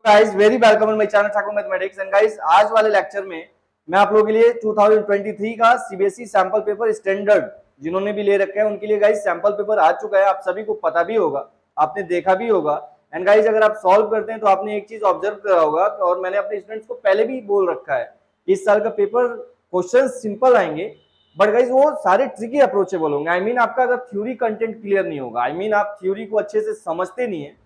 Guys very welcome on my channel Thakur mathematics. And guys आज वाले lecture में मैं आप लोगों के लिए 2023 का सीबीएसई सैंपल पेपर स्टैंडर्ड जिन्होंने भी ले रखे हैं उनके लिए गाइस सैंपल पेपर आ चुका है। आप सभी को पता भी होगा, आपने देखा भी होगा। एंड गाइस अगर आप सॉल्व करते हैं तो आपने एक चीज ऑब्जर्व करा होगा और मैंने अपने स्टूडेंट्स को पहले भी बोल रखा है, इस साल का पेपर क्वेश्चन सिंपल आएंगे बट गाइस वो सारे ट्रिकी अप्रोचेबल होंगे। आई मीन आपका अगर थ्योरी कंटेंट क्लियर नहीं होगा, आई मीन आप थ्योरी को अच्छे से समझते नहीं है,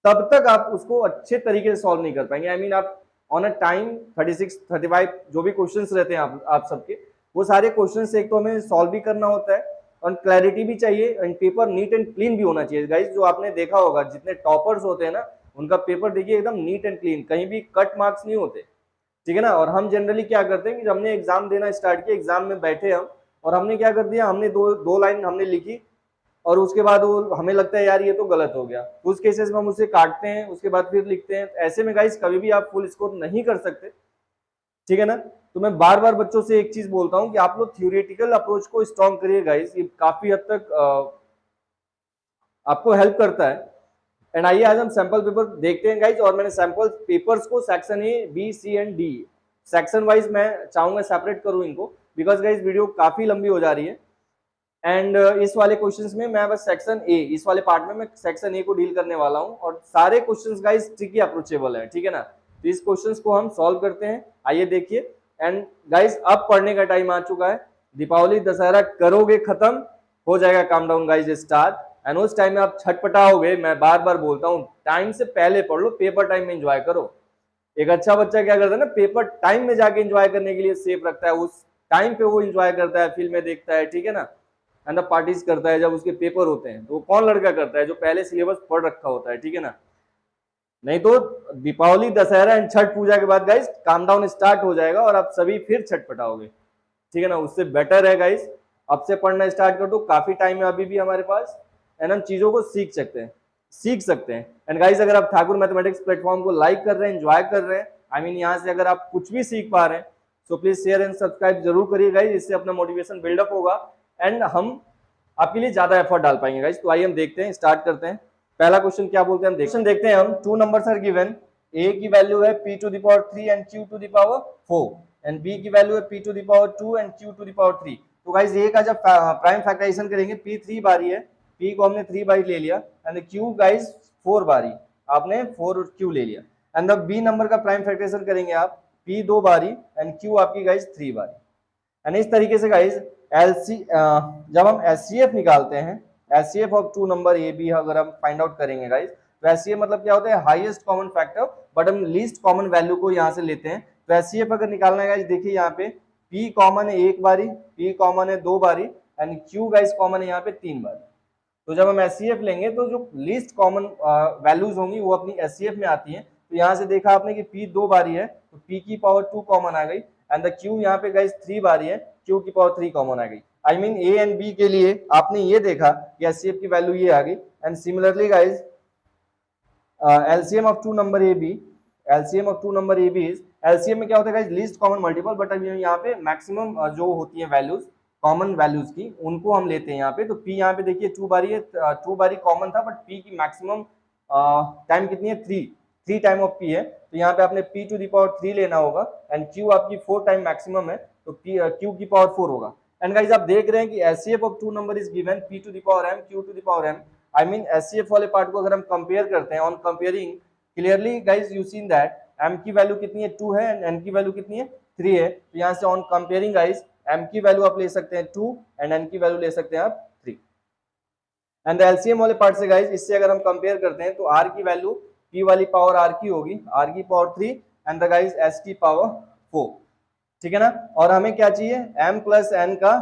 तब तक आप उसको अच्छे तरीके से सॉल्व नहीं कर पाएंगे। आई मीन आप ऑन अ टाइम 36 35 जो भी क्वेश्चंस रहते हैं आप सबके, वो सारे क्वेश्चंस एक तो हमें सॉल्व भी करना होता है और क्लैरिटी भी चाहिए and paper neat and clean भी होना चाहिए। गाइस जो आपने देखा होगा जितने टॉपर्स होते हैं ना, उनका पेपर देखिए एकदम नीट एंड क्लीन, कहीं भी कट मार्क्स नहीं होते, ठीक है ना। और हम जनरली क्या करते हैं कि जब हमने एग्जाम देना स्टार्ट किया, एग्जाम में बैठे हम और हमने क्या कर दिया, हमने दो लाइन हमने लिखी और उसके बाद वो हमें लगता है यार ये तो गलत हो गया, तो उस केसेस में हम उसे काटते हैं, उसके बाद फिर लिखते हैं। ऐसे में गाइस कभी भी आप फुल स्कोर नहीं कर सकते, ठीक है ना। तो मैं बार बार बच्चों से एक चीज बोलता हूं कि आप लोग थ्योरेटिकल अप्रोच को स्ट्रॉन्ग करिए गाइस, ये काफी हद तक आपको हेल्प करता है। एंड आइए आज हम सैंपल पेपर देखते हैं गाइस। और मैंने सैंपल पेपर्स को section A B C and D section wise मैं चाहूंगा सेपरेट करूं इनको, बिकॉज गाइस वीडियो काफी लंबी हो जा रही है। एंड इस वाले क्वेश्चंस में मैं बस सेक्शन ए, इस वाले पार्ट में मैं सेक्शन ए को डील करने वाला हूं और सारे क्वेश्चंस गाइस ट्रिकी अप्रोचेबल है, ठीक है ना। तो इस क्वेश्चंस को हम सॉल्व करते हैं, आइए देखिए। एंड गाइस अब पढ़ने का टाइम आ चुका है, दीपावली दशहरा करोगे खत्म, हो जाएगा calm down guys start. And उस टाइम में आप छटपटाओगे, मैं बार बार बोलता हूँ टाइम से पहले पढ़ लो, पेपर टाइम में एंजॉय करो। एक अच्छा बच्चा क्या करता है ना, पेपर टाइम में जाके एंजॉय करने के लिए सेफ रखता है, उस टाइम पे वो एंजॉय करता है, फिल्में देखता है, ठीक है ना, एंड पार्टीज करता है जब उसके पेपर होते हैं। तो कौन लड़का करता है जो पहले सिलेबस पढ़ रखा होता है, ठीक है ना। नहीं तो दीपावली दशहरा एंड छठ पूजा के बाद गाइस काम डाउन स्टार्ट हो जाएगा और आप सभी फिर छटपटाओगे, ठीक है ना। उससे बेटर है गाइस अब से पढ़ना स्टार्ट कर दो, काफी टाइम है अभी भी हमारे पास एंड हम चीजों को सीख सकते हैं। एंड गाइस अगर आप ठाकुर मैथमेटिक्स प्लेटफॉर्म को लाइक कर रहे हैं, एंजॉय कर रहे हैं, आई मीन यहाँ से अगर आप कुछ भी सीख पा रहे हैं, तो प्लीज शेयर एंड सब्सक्राइब जरूर करिए गाइस, इससे अपना मोटिवेशन बिल्डअप होगा एंड हम आपके लिए ज्यादा एफर्ट डाल पाएंगे गाइस। तो आइए हम देखते हैं, स्टार्ट करते हैं। पहला क्वेश्चन क्या बोलते हैं, क्वेश्चन देखते हैं हम। Two numbers are given, a की वैल्यू है p to the power 3 and q to the power 4 and b की वैल्यू है p to the power 2 and q to the power 3। तो गाइस ए का जब प्राइम फैक्टराइजेशन करेंगे, p 3 बारी है, p को हमने 3 बारी ले लिया एंड q गाइस 4 बारी, आपने 4 और q ले लिया। एंड अब b नंबर का प्राइम फैक्टराइजेशन करेंगे आप, p 2 बारी एंड q आपकी गाइस 3 बारी। एंड इस तरीके से गाइस जब हम एचसीएफ निकालते हैं, HCF of two number a b अगर हम फाइंड आउट करेंगे गाइस, तो एचसीएफ मतलब क्या होता है, हाईएस्ट कॉमन फैक्टर, बट हम लीस्ट कॉमन वैल्यू को यहाँ से लेते हैं। तो एचसीएफ अगर निकालना है गाइस, देखिए यहाँ पे p कॉमन है 1 बारी, p कॉमन है 2 बारी एंड q गाइस कॉमन है यहाँ पे 3 बारी। तो जब हम एचसीएफ लेंगे तो जो लीस्ट कॉमन वैल्यूज होंगी वो अपनी एचसीएफ में आती है। तो यहाँ से देखा आपने कि p 2 बारी है तो p की पावर 2 कॉमन आ गई एंड द q यहाँ पे गाइस 3 बारी है, q की पावर 3 कॉमन आ गई। I mean a and b के लिए आपने ये देखा कि एचसीएफ की वैल्यू ये आ गई। And similarly guys LCM of two number a b, LCM of two number a b is, LCM में क्या होता है guys, least common multiple, but अब यहाँ पे मैक्सिमम जो होती है वैल्यूज कॉमन वैल्यूज की, उनको हम लेते हैं यहाँ पे। तो p यहाँ पे देखिए 2 बारी है, 2 बारी कॉमन था, बट p की मैक्सिमम टाइम कितनी है, 3 टाइम ऑफ p है। तो यहाँ पे आपने p टू द पावर 3 लेना होगा एंड q आपकी 4 टाइम मैक्सिमम है, तो q की पावर 4 होगा। एंड गाइस आप देख रहे हैं कि HCF of two number is given p to the power m q to the power m। I mean HCF वाले पार्ट को अगर हम कंपेयर करते हैं, on comparing clearly guys you seen that m की वैल्यू कितनी है 2 है एंड n की वैल्यू कितनी है 3 है। तो यहाँ से ऑन कंपेयरिंग गाइस m की वैल्यू आप ले सकते हैं 2 एंड n की वैल्यू ले सकते हैं आप 3। एंड द एलसीएम वाले पार्ट से गाइस इससे अगर हम कंपेयर करते हैं तो r की वैल्यू p वाली पावर r की होगी, r की power 3 and the guys s की पावर 4, ठीक है ना। और हमें क्या चाहिए, m प्लस n का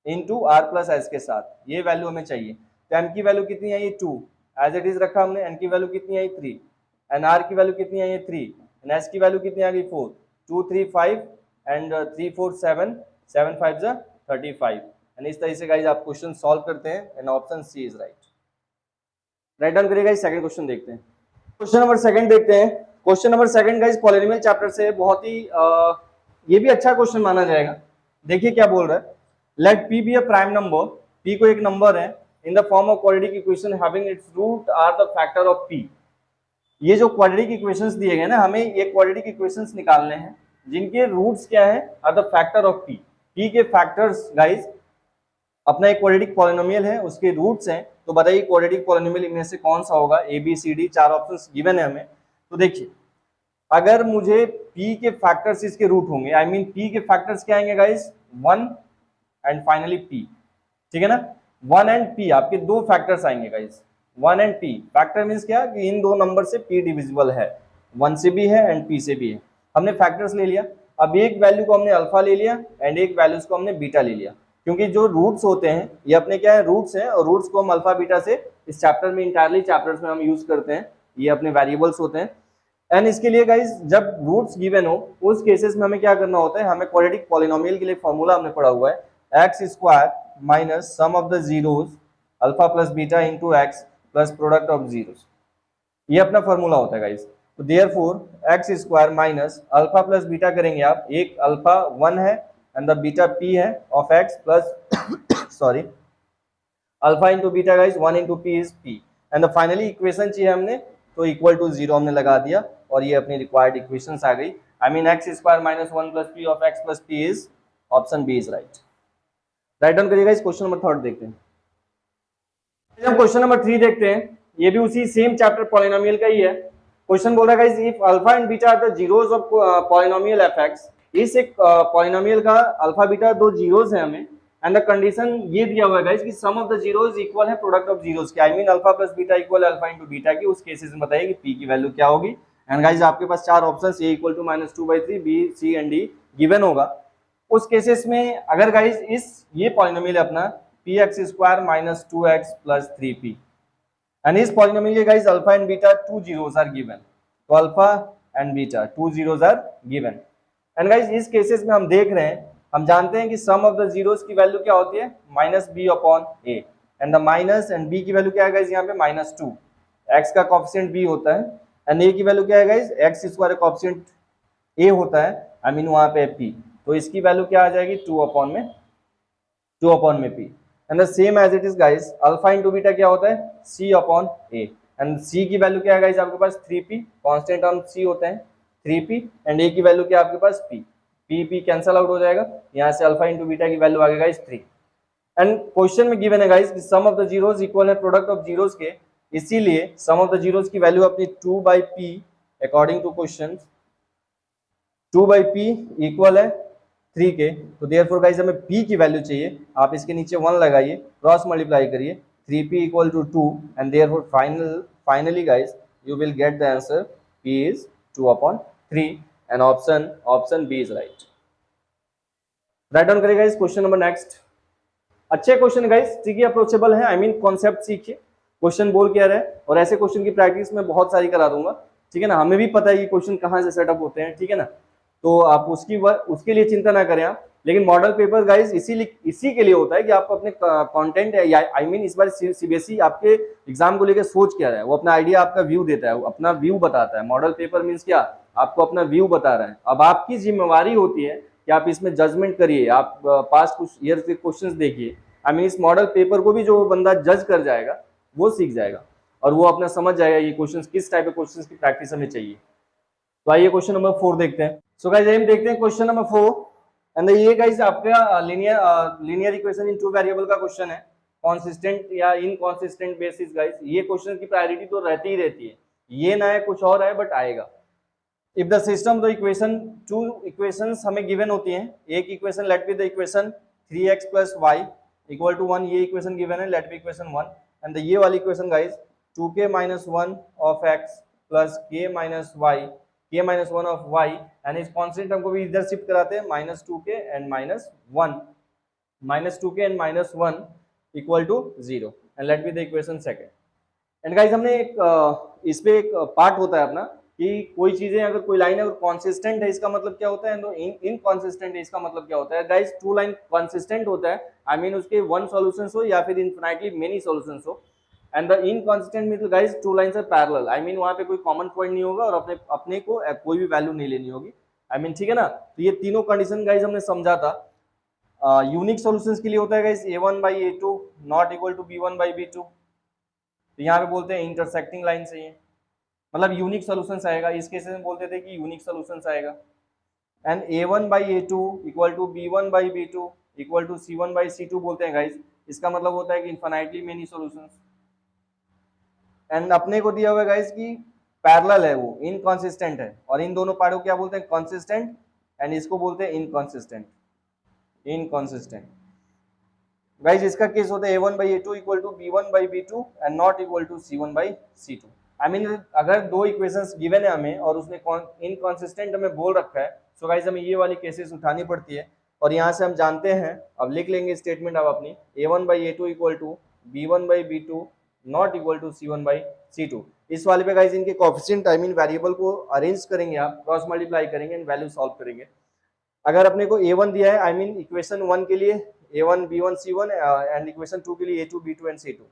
इंटू r प्लस s के साथ, ये वैल्यू हमें चाहिए। तो m की वैल्यू कितनी आई, 2 एज इट इज रखा हमने, n की वैल्यू कितनी आई 3 एंड r की वैल्यू कितनी आई 3 एंड s की वैल्यू कितनी आ गई 4, 2 3 5 एंड 3 4 7 7 5 जा 35। एंड इस तरह से गाइस आप क्वेश्चन सॉल्व करते हैं and option C is right. Right down करिएगा। सेकंड क्वेश्चन देखते हैं, क्वेश्चन नंबर सेकंड देखते हैं। Question number second guys polynomial chapter से बहुत ही ये भी अच्छा क्वेश्चन माना जाएगा। देखिए क्या बोल रहा है, let p be a prime number, p को एक नंबर है in the form of quadratic equation having its root are the factor of p। ये जो क्वाड्रेटिक इक्वेशंस दिए गए ना, हमें ये क्वाड्रेटिक इक्वेशंस निकालने हैं जिनके रूट्स क्या है, are the factor of p. P के फैक्टर्स गाइस, अपना एक क्वाड्रेटिक पॉलिनोमियल है, उसके रूट्स हैं, तो बताइए क्वाड्रेटिक पॉलिनोमियल इनमें से कौन सा होगा। ए बी सी डी, चार ऑप्शंस गिवन है हमें। तो देखिए, अगर मुझे p के फैक्टर्स इसके रूट होंगे, आई मीन p के फैक्टर्स क्या आएंगे गाइस, 1 एंड फाइनली p, ठीक है ना। 1 एंड p आपके दो फैक्टर्स आएंगे guys, 1 and p। Factor means क्या, कि इन दो नंबर से p डिविजिबल है, 1 से भी है एंड p से भी है। हमने फैक्टर्स ले लिया। अब एक वैल्यू को हमने अल्फा ले लिया एंड एक वैल्यूज को हमने बीटा ले लिया, क्योंकि जो रूट्स होते हैं ये अपने क्या है, रूट्स हैं, और रूट्स को हम अल्फा बीटा से इस चैप्टर में, इंटायरली चैप्टर्स में हम यूज करते हैं, ये अपने वेरिएबल्स होते हैं। एंड इसके लिए गाइस, जब रूट्स गिवन हो उस केसेस में हमें क्या करना होता है, हमें क्वाड्रेटिक पॉलिनोमियल के लिए फॉर्मूला हमने पढ़ा हुआ है, x square minus sum of the zeros alpha plus beta into x plus product of zeros, ये अपना फॉर्मूला होता है गाइस। तो therefore x square minus alpha plus beta करेंगे आप, एक अल्फा 1 है एंड द बीटा p है of x plus sorry alpha into beta guys, 1 into p is p, and the finally equation चाहिए हमने, तो इक्वल टू 0 हमने लगा दिया और ये अपनी रिक्वायर्ड इक्वेशंस आ गई। I mean x square minus 1 plus p of x plus p is option B is right. Right down करिएगा। इस क्वेश्चन नंबर 3 देखते हैं। हम क्वेश्चन नंबर 3 देखते हैं, ये भी उसी सेम चैप्टर पॉलिनोमियल का ही है। क्वेश्चन बोल रहा है guys, if alpha and beta are the zeros of polynomial fx, इस एक पॉलिनोमियल का अल्फा बीटा दो जीरोस है हमें, एंड द कंडीशन ये दिया हुआ है गाइस कि sum of the zeros equal है प्रोडक्ट ऑफ जीरोस के, I mean alpha plus beta equal alpha into beta की। उस केसेस में बताइए कि p की वैल्यू क्या होगी। एंड गाइस आपके पास चार options, a equal to -2/3, b c and d given होगा। उस केसेस में अगर गाइस इस ये पॉलिनोमियल अपना px square minus 2x plus 3p, and इस पॉलिनोमियल के guys alpha and beta two zeros are given, तो alpha and beta two zeros are given. And guys इस केसेस में हम देख रहे हैं, हम जानते हैं कि सम ऑफ द जीरोस की वैल्यू क्या होती है, minus B upon A, and the minus and B की वैल्यू क्या है गाइस, यहाँ पे -2, एक्स का कोएफिशिएंट बी होता है, एंड ए की वैल्यू क्या है गाइस, एक्स स्क्वायर का कोएफिशिएंट ए होता है, आई मीन वहां पे पी, तो इसकी वैल्यू क्या आ जाएगी, 2 अपॉन में P. And the same as it is guys, alpha into beta क्या होता है, सी अपॉन ए, एंड सी की वैल्यू क्या है गाइस आपके पास 3p, कांस्टेंट टर्म सी होते हैं 3p, एंड ए की वैल्यू क्या आपके पास p, p कैंसल आउट हो जाएगा, यहाँ से अल्फा इंटू बीटा की वैल्यू आ गई गाइस 3। एंड क्वेश्चन में गिवन है गाइस कि sum of the zeros equal है प्रोडक्ट ऑफ जीरोस के, इसीलिए सम ऑफ द जीरोस की वैल्यू अपनी 2/p according to question, 2/p equal है 3 के, तो देयरफॉर गाइस हमें p की वैल्यू चाहिए, आप इसके नीचे 1 लगाइए, क्रॉस मल्टीप्लाई करिए, 3p equal to 2, and therefore finally guys you will get the answer p is 2/3, and option B is right. Right down करेगा इस क्वेश्चन नंबर नेक्स्ट। अच्छे क्वेश्चन गाइस, ट्रिकी अप्रोचेबल है, आई मीन कॉन्सेप्ट सीखिए, question बोल क्या रहा है, और ऐसे क्वेश्चन की प्रैक्टिस में बहुत सारी करा दूंगा, ठीक है ना। हमें भी पता है कि क्वेश्चन कहाँ से सेटअप होते हैं, ठीक है ना, तो आप उसके लिए चिंता ना करें आप। लेकिन मॉडल पेपर गाइस इसी के लिए होता है कि आप अपने कंटेंट या आई मीन इस बार सीबीएसई आपके एग्जाम को लेकर सोच क्या रहा है, वो अपना आइडिया आपका व्यू देता है, वो अपना व्यू बताता है। मॉडल पेपर मीन्स क्या, आपको अपना व्यू बता रहा है। अब आपकी जिम्मेवारी होती है कि आप इसमें जजमेंट करिए, आप पास्ट कुछ ईयर के क्वेश्चंस देखिए। आई मीन इस मॉडल पेपर को भी जो बंदा जज कर जाएगा वो सीख जाएगा, और वो अपना समझ जाएगा ये क्वेश्चंस किस टाइप के क्वेश्चंस की प्रैक्टिस हमें चाहिए। तो आइए क्वेश्चन नंबर 4 देखते हैं। सो गाइस हम देखते हैं क्वेश्चन नंबर 4, एंड ये गाइस आपका linear equation in two variable का क्वेश्चन है, कंसिस्टेंट या इनकंसिस्टेंट बेसिस। गाइस ये क्वेश्चन की प्रायोरिटी तो रहती ही रहती है, ये ना है कुछ और है बट आएगा। If the system the equation, two equations हमें गिवन होती हैं, एक equation let be the equation 3x + y equal to 1, ये इक्वेशन गिवन है, लेट बी इक्वेशन 1, एंड ये वाली equation guys 2k - 1 of x plus k - y, k - 1 of y, and इस constant term को भी इधर शिफ्ट कराते हैं, -2k and -1 equal to 0, and let be the equation second. And guys हमने एक इस पे एक पार्ट होता है अपना कि कोई चीजें अगर कोई लाइन अगर कंसिस्टेंट है इसका मतलब क्या होता है, तो इनकंसिस्टेंट है इसका मतलब क्या होता है। गाइस टू लाइन कंसिस्टेंट होता है, आई मीन उसके वन सॉल्यूशंस हो या फिर इनफिनिटली मेनी सॉल्यूशंस हो, and the inconsistent means guys two lines are parallel, I mean वहां पे कोई कॉमन पॉइंट नहीं होगा और अपने को कोई भी वैल्यू नहीं लेनी होगी, आई मीन ठीक है ना। तो ये तीनों कंडीशन गाइस हमने समझा था। यूनिक सॉल्यूशंस के लिए होता है guys a1/a2 not equal to b1/b2, तो यहाँ पे बोलते हैं इंटरसेक्टिंग लाइन से, मतलब यूनिक सोल्यूशंस आएगा, इस केस में बोलते थे कि यूनिक सोल्यूशंस आएगा। And a1/a2 equal to b1/b2 equal to c1/c2 बोलते हैं गाइज। इसका मतलब होता है कि इन्फिनाइटली मेनी सॉल्यूशंस। एंड अपने को दिया हुआ है गाइज कि पैरेलल है, वो इनकंसिस्टेंट है, और इन दोनों पार्टों को क्या बोलते हैं, कंसिस्टेंट, एंड इसको बोलते हैं इनकंसिस्टेंट। इनकंसिस्टेंट गाइज इसका केस होता है a1/a2 equal to b1/b2 and not equal to c1/c2। I mean अगर दो इक्वेशंस गिवन है हमें और उसने इनकंसिस्टेंट हमें बोल रखा है, सो गाइज हमें ये वाली केसेस उठानी पड़ती है। और यहाँ से हम जानते हैं, अब लिख लेंगे स्टेटमेंट अब अपनी, a1/a2 equal to b1/b2 not equal to c1/c2। इस वाले पे गाइज इनके कोएफिशिएंट आई मीन वेरिएबल को अरेंज करेंगे, आप क्रॉस मल्टीप्लाई करेंगे एंड वैल्यू सॉल्व करेंगे। अगर अपने को a1 दिया है, आई मीन इक्वेशन 1 के लिए a1 b1 c1 and equation 2 के लिए a2 b2 and c2।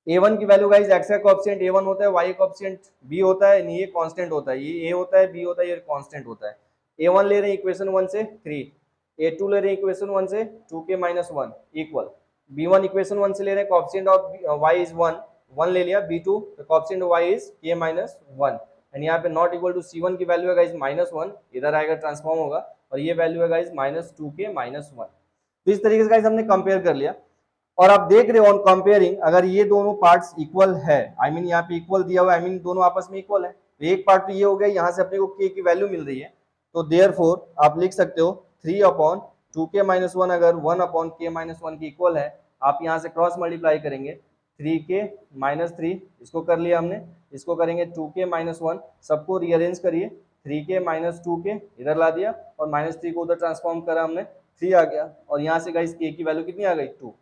a1 की वैल्यू गाइस x का कोएफिशिएंट a1 होता है, y का कोएफिशिएंट b होता है, ये कांस्टेंट होता है, ये a होता है, b होता है, ये कांस्टेंट होता है। a1 ले रहे हैं इक्वेशन 1 से 3, a2 ले रहे हैं इक्वेशन 1 से 2k - 1 इक्वल, b1 इक्वेशन 1 से ले रहे हैं, कोएफिशिएंट ऑफ y इज 1, 1 ले लिया, b2 the coefficient of y is k - 1 and यहाँ पे नॉट इक्वल टू c1 की वैल्यू है गाइस -1, इधर आएगा ट्रांसफॉर्म होगा, और ये वैल्यू है गाइस -2k - 1। तो इस तरीके से गाइस हमने कंपेयर कर लिया, और आप देख रहे हो ऑन कंपेयरिंग, अगर ये दोनों पार्ट्स इक्वल है, आई मीन यहाँ पे इक्वल दिया हुआ है, आई मीन दोनों आपस में इक्वल है, तो एक पार्ट तो ये हो गया, यहाँ से अपने को k की वैल्यू मिल रही है, तो देयरफॉर आप लिख सकते हो 3/2k - 1 अगर 1/k - 1 की इक्वल है, आप यहाँ से क्रॉस मल्टीप्लाई करेंगे 3k - 3, इसको कर लिया हमने, इसको करेंगे 2k - 1, सबको रीअरेंज करिए, 3k - 2k इधर ला दिया, और -3 को उधर ट्रांसफॉर्म करा हमने, 3 आ गया, और यहाँ से गाइस k की वैल्यू कितनी आ गई, 2।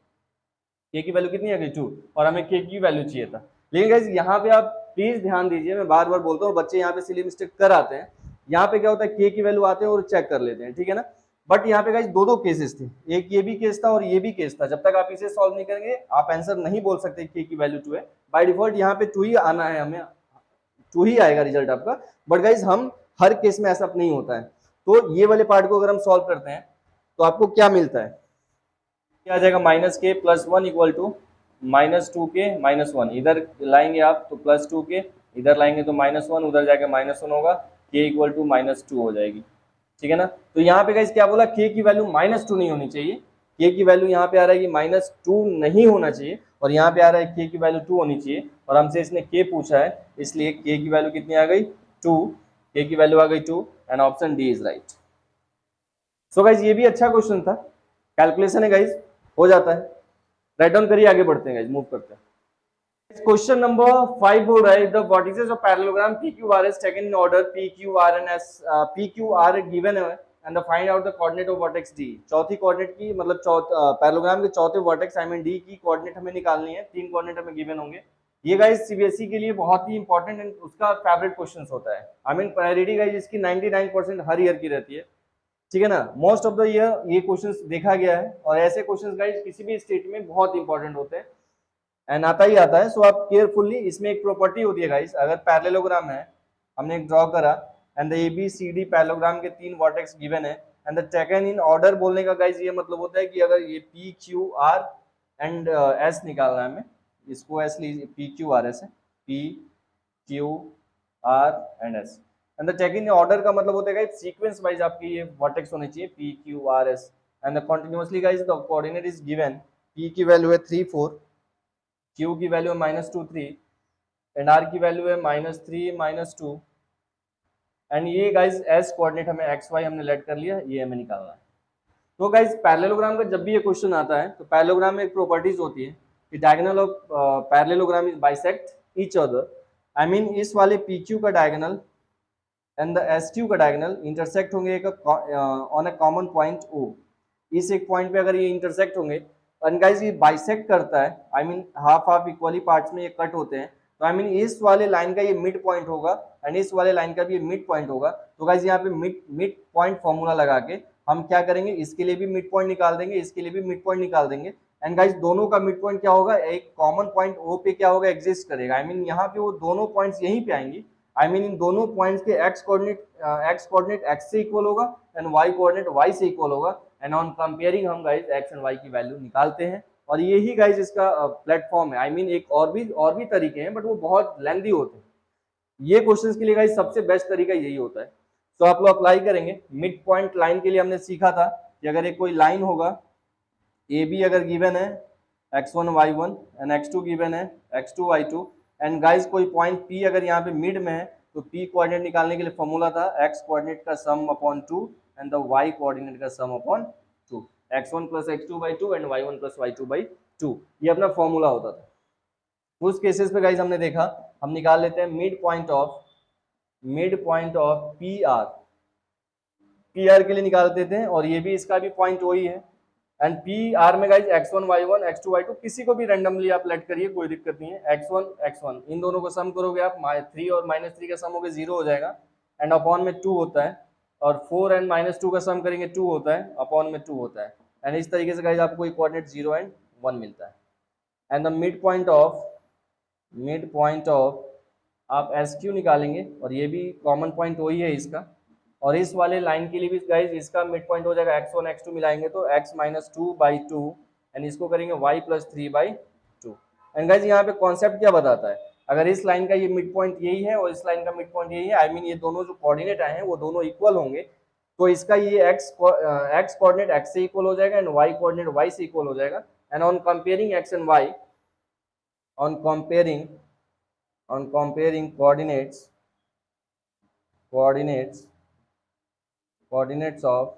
k की वैल्यू कितनी आ गई, 2, और हमें k की वैल्यू चाहिए था। लेकिन गाइस यहाँ पे आप प्लीज ध्यान दीजिए, मैं बार बार बोलता हूँ, बच्चे यहाँ पे सिली मिस्टेक कर आते हैं, यहाँ पे क्या होता है k की वैल्यू आते हैं और चेक कर लेते हैं, ठीक है ना। बट यहाँ पे गाइस दो केसेस थे, एक ये भी केस था और ये भी केस था, जब तक आप इसे सॉल्व नहीं करेंगे आप आंसर नहीं बोल सकते k की वैल्यू 2 है। बाय डिफॉल्ट यहाँ पे 2 ही आना है, हमें 2 ही आएगा रिजल्ट आपका, बट गाइस हम हर केस में ऐसा नहीं होता है। तो ये वाले पार्ट को अगर हम सॉल्व करते हैं तो आपको क्या मिलता है, क्या आ जाएगा, -k + 1 इक्वल टू -2k - 1, इधर लाएंगे आप तो +2k, इधर लाएंगे तो -1, उधर जाके -1 होगा, k इक्वल टू -2 हो जाएगी, ठीक है ना। तो यहाँ पे गाइस क्या बोला, k की वैल्यू -2 नहीं होनी चाहिए, k की वैल्यू यहाँ पे आ रहा है कि -2 नहीं होना चाहिए, और यहाँ पे आ रहा है k की वैल्यू 2 होनी चाहिए, और हमसे इसने k पूछा है, इसलिए k की वैल्यू कितनी आ गई, 2, k की वैल्यू आ गई 2, and option D is right. So guys ये भी अच्छा क्वेश्चन था, कैलकुलेशन है गाइस, हो जाता है, राइट डाउन करिए, आगे बढ़ते हैं गाइस, मूव करते हैं। क्वेश्चन नंबर 5 बोल रहा है, the vertices of parallelogram PQR is taken in order PQR and S, PQR given है and find out the coordinate of vertex D। चौथी कोऑर्डिनेट की मतलब पैरेललोग्राम के चौथे वर्टेक्स आई मीन D की कोऑर्डिनेट हमें निकालनी है, 3 कोऑर्डिनेट हमें गिवन होंगे। ये गाइस सीबीएसई के लिए बहुत ही इंपॉर्टेंट एंड उसका फेवरेट क्वेश्चन होता है, आई मीन प्रायोरिटी गाइस इसकी 99% हर ईयर की रहती है, ठीक है ना। मोस्ट ऑफ द ईयर ये क्वेश्चंस देखा गया है, और ऐसे क्वेश्चंस गाइस किसी भी स्टेट में बहुत इंपॉर्टेंट होते हैं एंड आता ही आता है। सो आप केयरफुली, इसमें एक प्रॉपर्टी होती है गाइस, अगर पैरेललोग्राम है, हमने एक ड्रॉ करा एंड द ABCD पैरेललोग्राम के 3 वर्टेक्स गिवन है and the taken in order, बोलने का गाइस ये मतलब होता है कि अगर ये PQR एंड S निकालना है हमें, इसको S लीजिए, PQRS है, PQR and S, and the taken in order का मतलब होता है गाइस सीक्वेंस वाइज आपके ये वर्टेक्स होने चाहिए PQRS, and continuously guys the coordinate is given, P की वैल्यू है 3 4, Q की वैल्यू है -2 3, एंड R की वैल्यू है -3 -2, एंड ये गाइस S कोऑर्डिनेट हमें XY हमने लेट कर लिया, ये हमें निकालना है। तो गाइस पैरेललोग्राम का जब भी ये क्वेश्चन आता है, तो पैरेललोग्राम में एक प्रॉपर्टीज होती है कि diagonal of parallelogram is bisect each other, I mean इस वाले PQ का डायगोनल एंड द SQ का डायगोनल इंटरसेक्ट होंगे एक on a common point O, इस एक पॉइंट पे अगर ये इंटरसेक्ट होंगे, एंड गाइस ये बाइसेक्ट करता है, I mean half half equally parts में ये कट होते हैं, तो आई मीन इस वाले लाइन का ये मिड पॉइंट होगा एंड इस वाले लाइन का भी ये मिड पॉइंट होगा। तो गाइस यहाँ पे मिड पॉइंट फॉर्मूला लगा के हम क्या करेंगे, इसके लिए भी मिड पॉइंट निकाल देंगे, इसके लिए भी मिड पॉइंट निकाल देंगे, एंड गाइस दोनों का मिड पॉइंट क्या होगा, एक कॉमन पॉइंट O पे क्या होगा, एग्जिस्ट करेगा, आई मीन यहाँ पे वो दोनों पॉइंट्स यहीं पे आएंगी, आई मीन इन दोनों पॉइंट्स के x कोऑर्डिनेट x से इक्वल होगा एंड y कोऑर्डिनेट y से इक्वल होगा, एंड ऑन कंपेयरिंग हम गाइस x एंड y की वैल्यू निकालते हैं, और यही गाइस इसका प्लेटफॉर्म है। आई मीन एक और भी तरीके हैं, बट वो बहुत लेंथी होते हैं, ये क्वेश्चंस के लिए गाइस सबसे बेस्ट तरीका यही होता है। तो आप लोग अप्लाई करेंगे। मिड पॉइंट लाइन के लिए हमने सीखा था कि अगर एक कोई लाइन होगा ए बी अगर गिवन है x1 y1 and x2 given है x2 y2 एंड गाइस कोई पॉइंट P अगर यहाँ पे मिड में है तो P कोऑर्डिनेट निकालने के लिए फॉर्मूला था x कोऑर्डिनेट का sum upon 2 and the y coordinate का sum upon 2, x1 plus x2 by 2 and y1 plus y2 by 2, ये अपना फॉर्मूला होता था। उस केसेस पे गाइस हमने देखा, हम निकाल लेते हैं mid point of P R के लिए निकालते थे, और ये भी इसका भी पॉइंट वही है। एंड पी आर में guys x1 y1 x2 y2 किसी को भी रैंडमली आप लेट करिए, कोई दिक्कत नहीं है। x1 इन दोनों को सम करोगे आप 3 और -3 का सम हो गया 0 हो जाएगा, एंड अपॉन में 2 होता है, और 4 एंड -2 का सम करेंगे 2 होता है, अपॉन में 2 होता है, एंड इस तरीके से गाइज आपको कोऑर्डिनेट 0 एंड 1 मिलता है। And the mid point of आप SQ निकालेंगे, और ये भी कॉमन पॉइंट वही है इसका, और इस वाले लाइन के लिए भी गाइज इसका मिड पॉइंट हो जाएगा x1 x2 मिलाएंगे तो x माइनस 2/2 एंड इसको करेंगे y प्लस 3/2। एंड गाइज यहाँ पे कॉन्सेप्ट क्या बताता है, अगर इस लाइन का ये मिड पॉइंट यही है और इस लाइन का मिड पॉइंट यही है, आई मीन ये दोनों जो कोऑर्डिनेट आए हैं वो दोनों इक्वल होंगे, तो इसका ये x कोऑर्डिनेट x से इक्वल हो जाएगा एंड y कोऑर्डिनेट y से इक्वल हो जाएगा। And on comparing x and y, on comparing coordinates of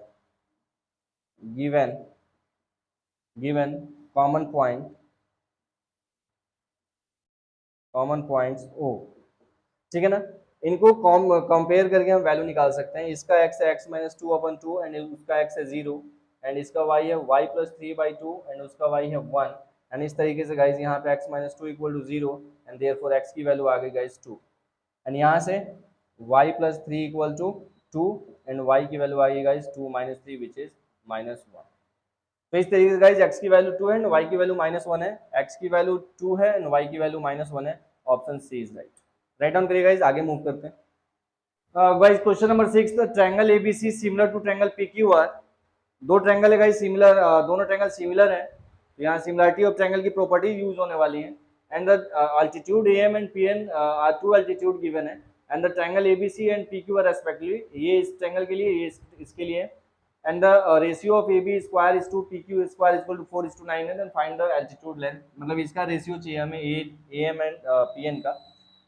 given common points O, ठीक है ना, इनको कंपेयर करके हम वैल्यू निकाल सकते हैं। इसका x है x माइनस 2/2 एंड उसका x है 0 एंड इसका y है y प्लस 3/2 एंड उसका y है 1, एंड इस तरीके से गाइज यहाँ पे x minus 2 equal to 0 and therefore x की वैल्यू आ गई गाइज 2, एंड यहाँ से y plus 3 equal to 2 and y की वैल्यू आ गई गाइज 2 माइनस 3 विच इज -1। तो इस तरीके से गाइज x की वैल्यू 2 है एंड y की वैल्यू -1 है, x की वैल्यू 2 है एंड y की वैल्यू -1 है। Option C is right. Right down करिए गाइज, आगे मूव करते हैं। Guys question number 6, the triangle ABC similar to triangle PQR. दो ट्रायंगल है गाइज सिमिलर, दोनों ट्रायंगल सिमिलर है, तो यहाँ सिमिलरिटी ऑफ ट्रायंगल की प्रॉपर्टी यूज होने वाली है। And the altitude AM and PN are two altitude given है, and the triangle ABC and PQ respectively, ये इस ट्रायंगल के लिए, ये इसके लिए, and the ratio of AB square is to PQ square equal to 4:9 and find the altitude length, मतलब इसका रेशियो चाहिए हमें AM एंड PN का।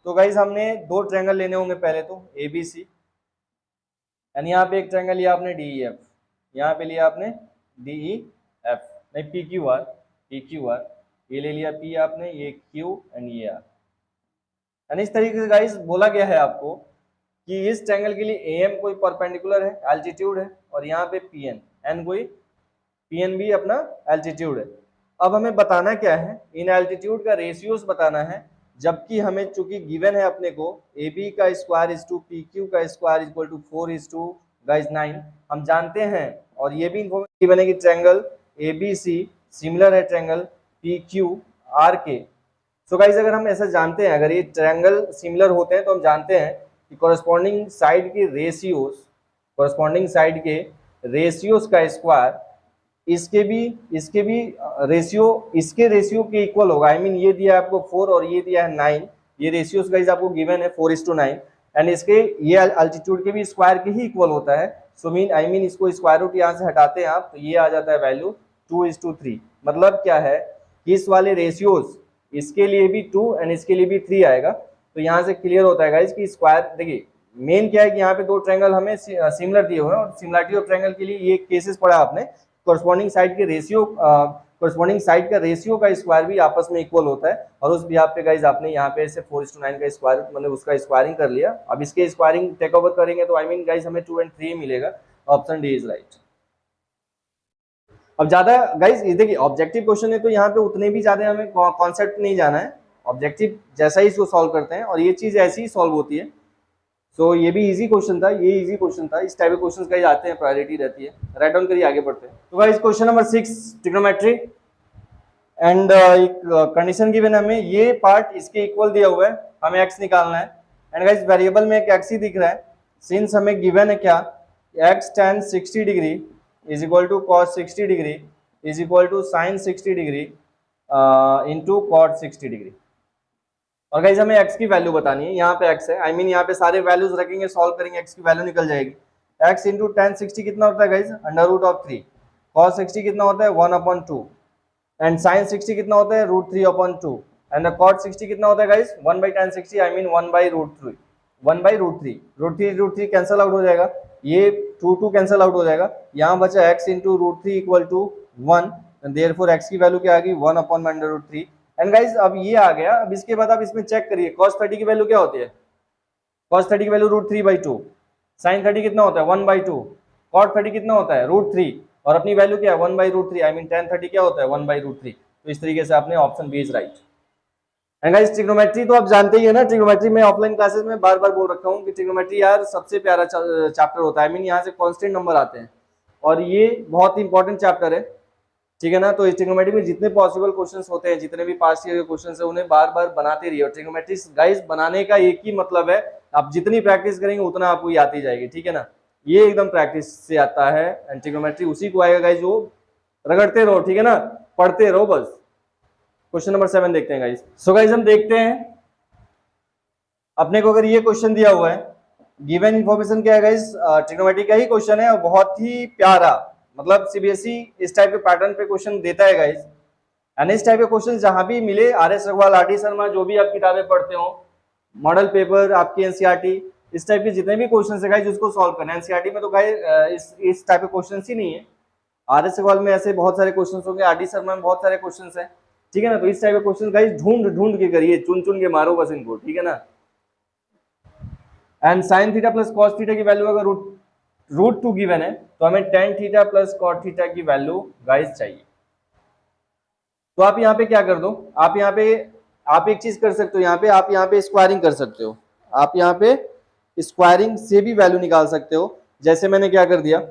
तो गाइज हमने दो ट्रायंगल लेने होंगे, पहले तो ABC, एंड यहाँ पे एक ट्रायंगल लिया आपने DEF, यहाँ पे लिया आपने DEF, नहीं PQR, ये ले लिया P आपने, ये Q एंड ये R। एंड इस तरीके से गाइस बोला गया है आपको कि इस ट्रायंगल के लिए AM कोई परपेंडिकुलर है, एल्टीट्यूड है, और यहाँ पे PN कोई PN भी अपना एल्टीट्यूड है। अब हमें बताना क्या है, इन एल्टीट्यूड का रेशियोज बताना है, जबकि हमें चूंकि गिवन है अपने को AB का स्क्वायर इज टू PQ का स्क्वायर इक्वल टू 4:9, हम जानते हैं, और ये भी इन्फॉर्मेशन गिवन है कि ट्रायंगल ABC सिमिलर है ट्रायंगल PQR के। सो गाइस अगर हम ऐसा जानते हैं, अगर ये ट्रायंगल सिमिलर होते हैं तो हम जानते हैं कि कॉरस्पॉन्डिंग साइड के रेशियोज का स्क्वायर इसके भी रेशियो इसके रेशियो के इक्वल होगा। आई मीन ये दिया है आपको 4 और ये दिया है 9, ये रेशियोज गाइस आपको गिवन है 4:9, एंड इसके ये अल्टीट्यूड के भी स्क्वायर के ही इक्वल होता है। सो आई मीन इसको स्क्वायर रूट यहाँ से हटाते हैं आप, तो ये आ जाता है वैल्यू 2:3। मतलब क्या है कि इस वाले रेशियोज इसके लिए भी 2 एंड इसके लिए भी 3 आएगा। तो यहाँ से क्लियर होता है गाइस कि स्क्वायर, देखिए मेन क्या है कि यहाँ पे दो ट्रायंगल हमें सिमिलर दिए हुए हैं, और सिमिलरिटी ऑफ ट्रायंगल के लिए ये केसेस पढ़ा आपने, कॉरस्पॉन्डिंग साइड के रेशियो कॉरस्पॉन्डिंग साइड का रेशियो का स्क्वायर भी आपस में इक्वल होता है, और उस बिहाफ पे गाइस आपने यहाँ पे ऐसे 4:9 का स्क्वायर मतलब उसका स्क्वायरिंग कर लिया। अब इसके स्क्वायरिंग टेक ओवर करेंगे तो आई मीन गाइस हमें 2 एंड 3 मिलेगा। Option D is right. अब ज्यादा गाइस ये देखिए ऑब्जेक्टिव क्वेश्चन है तो यहाँ पे उतने भी ज्यादा हमें कॉन्सेप्ट नहीं जाना है, ऑब्जेक्टिव जैसा ही इसको सॉल्व करते हैं और ये चीज ऐसी ही सॉल्व होती है। सो ये भी इजी क्वेश्चन था, ये इजी क्वेश्चन था, इस टाइप के क्वेश्चंस गाइस आते हैं, प्रायोरिटी रहती है। राइट डाउन करिए, आगे बढ़ते हैं। तो guys question number 6 trigonometry, and एक कंडीशन गिवन है हमें, ये पार्ट इसके इक्वल दिया हुआ है, हमें x निकालना है, एंड गाइस वेरिएबल में एक x ही दिख रहा है, सिंस हमें गिवन है क्या x tan 60 degree is equal to cos 60 degree is equal to sin 60 degree into cot 60 degree. और गाइस हमें x की वैल्यू बतानी है, यहाँ पे x है, आई मीन यहाँ पे सारे वैल्यूज रखेंगे, सॉल्व करेंगे, x की वैल्यू निकल जाएगी। x इंटू tan 60 कितना होता है गाइस, √3, cos 60 कितना होता है 1/2, एंड sin 60 कितना होता है √3/2, एंड cot 60 कितना होता है guys 1/tan 60, I mean 1/√3, 1/√3, √3 cancel out हो जाएगा, ये 2 कैंसिल आउट हो जाएगा, यहाँ बचा x into √3 equal to 1, therefore x की वैल्यू क्या आ गई 1/√3। एंड गाइस अब ये आ गया, अब इसके बाद आप इसमें चेक करिए cos 30 की वैल्यू क्या होती है, cos 30 की वैल्यू √3/2, sin 30 कितना होता है 1/2, cot 30 कितना होता है √3, और अपनी वैल्यू क्या है 1/√3, आई मीन tan 30 क्या होता है 1/√3। तो इस तरीके से आपने option B is right. And guys trigonometry तो आप जानते ही है ना, ट्रिग्नोमेट्री में ऑफलाइन क्लासेस में बार बार बोल रखा हूँ कि ट्रिग्नोमेट्री यार सबसे प्यारा चैप्टर होता है, आई मीन यहाँ से कांस्टेंट नंबर आते हैं और ये बहुत ही इंपॉर्टेंट चैप्टर है, ठीक है ना। तो इस ट्रिग्नोमेट्री में जितने पॉसिबल क्वेश्चंस होते हैं, जितने भी पास्ट ईयर के क्वेश्चंस है, उन्हें बार बार बनाते रहिए। और ट्रिग्नोमेट्री गाइस बनाने का एक ही मतलब है, आप जितनी प्रैक्टिस करेंगे उतना आपको ये आती जाएगी, ठीक है ना। ये एकदम प्रैक्टिस से आता है, एंड ट्रिग्नोमेट्री उसी को आएगा गाइस जो रगड़ते रहो, ठीक है ना, पढ़ते रहो बस। क्वेश्चन नंबर 7 देखते हैं गाइस। सो गाइस हम देखते हैं अपने को, अगर ये क्वेश्चन दिया हुआ है, गिवन इन्फॉर्मेशन क्या है गाइस, ट्रिग्नोमेट्री का ही क्वेश्चन है और बहुत ही प्यारा, मतलब सीबीएसई इस टाइप के पैटर्न पे क्वेश्चन देता है गाइस। एंड इस टाइप के क्वेश्चन जहां भी मिले, आर.एस. अग्रवाल, आर.डी. शर्मा, जो भी आप किताबें पढ़ते हो, मॉडल पेपर आपकी एनसीईआरटी, इस टाइप के जितने भी क्वेश्चन है गाइस उसको सॉल्व करना है। एनसीईआरटी में तो गाइस इस टाइप के क्वेश्चन ही नहीं है, आर.एस. अग्रवाल में ऐसे बहुत सारे क्वेश्चन होंगे, आर.डी. शर्मा में बहुत सारे क्वेश्चन है, ठीक है ना। तो इस टाइप के क्वेश्चन गाइस ढूंढ ढूंढ के करिए, चुन चुन के मारो बस इनको, ठीक है ना। And sine theta plus cos theta की वैल्यू अगर √2 गिवन है, तो हमें tan theta plus cot theta की वैल्यू गाइस चाहिए। तो आप यहाँ पे क्या कर दो, आप यहाँ पे आप एक चीज कर सकते हो, यहाँ पे आप यहाँ पे स्क्वायरिंग कर सकते हो, आप यहाँ पे स्क्वायरिंग से भी वैल्यू निकाल सकते हो। जैसे मैंने क्या कर दिया,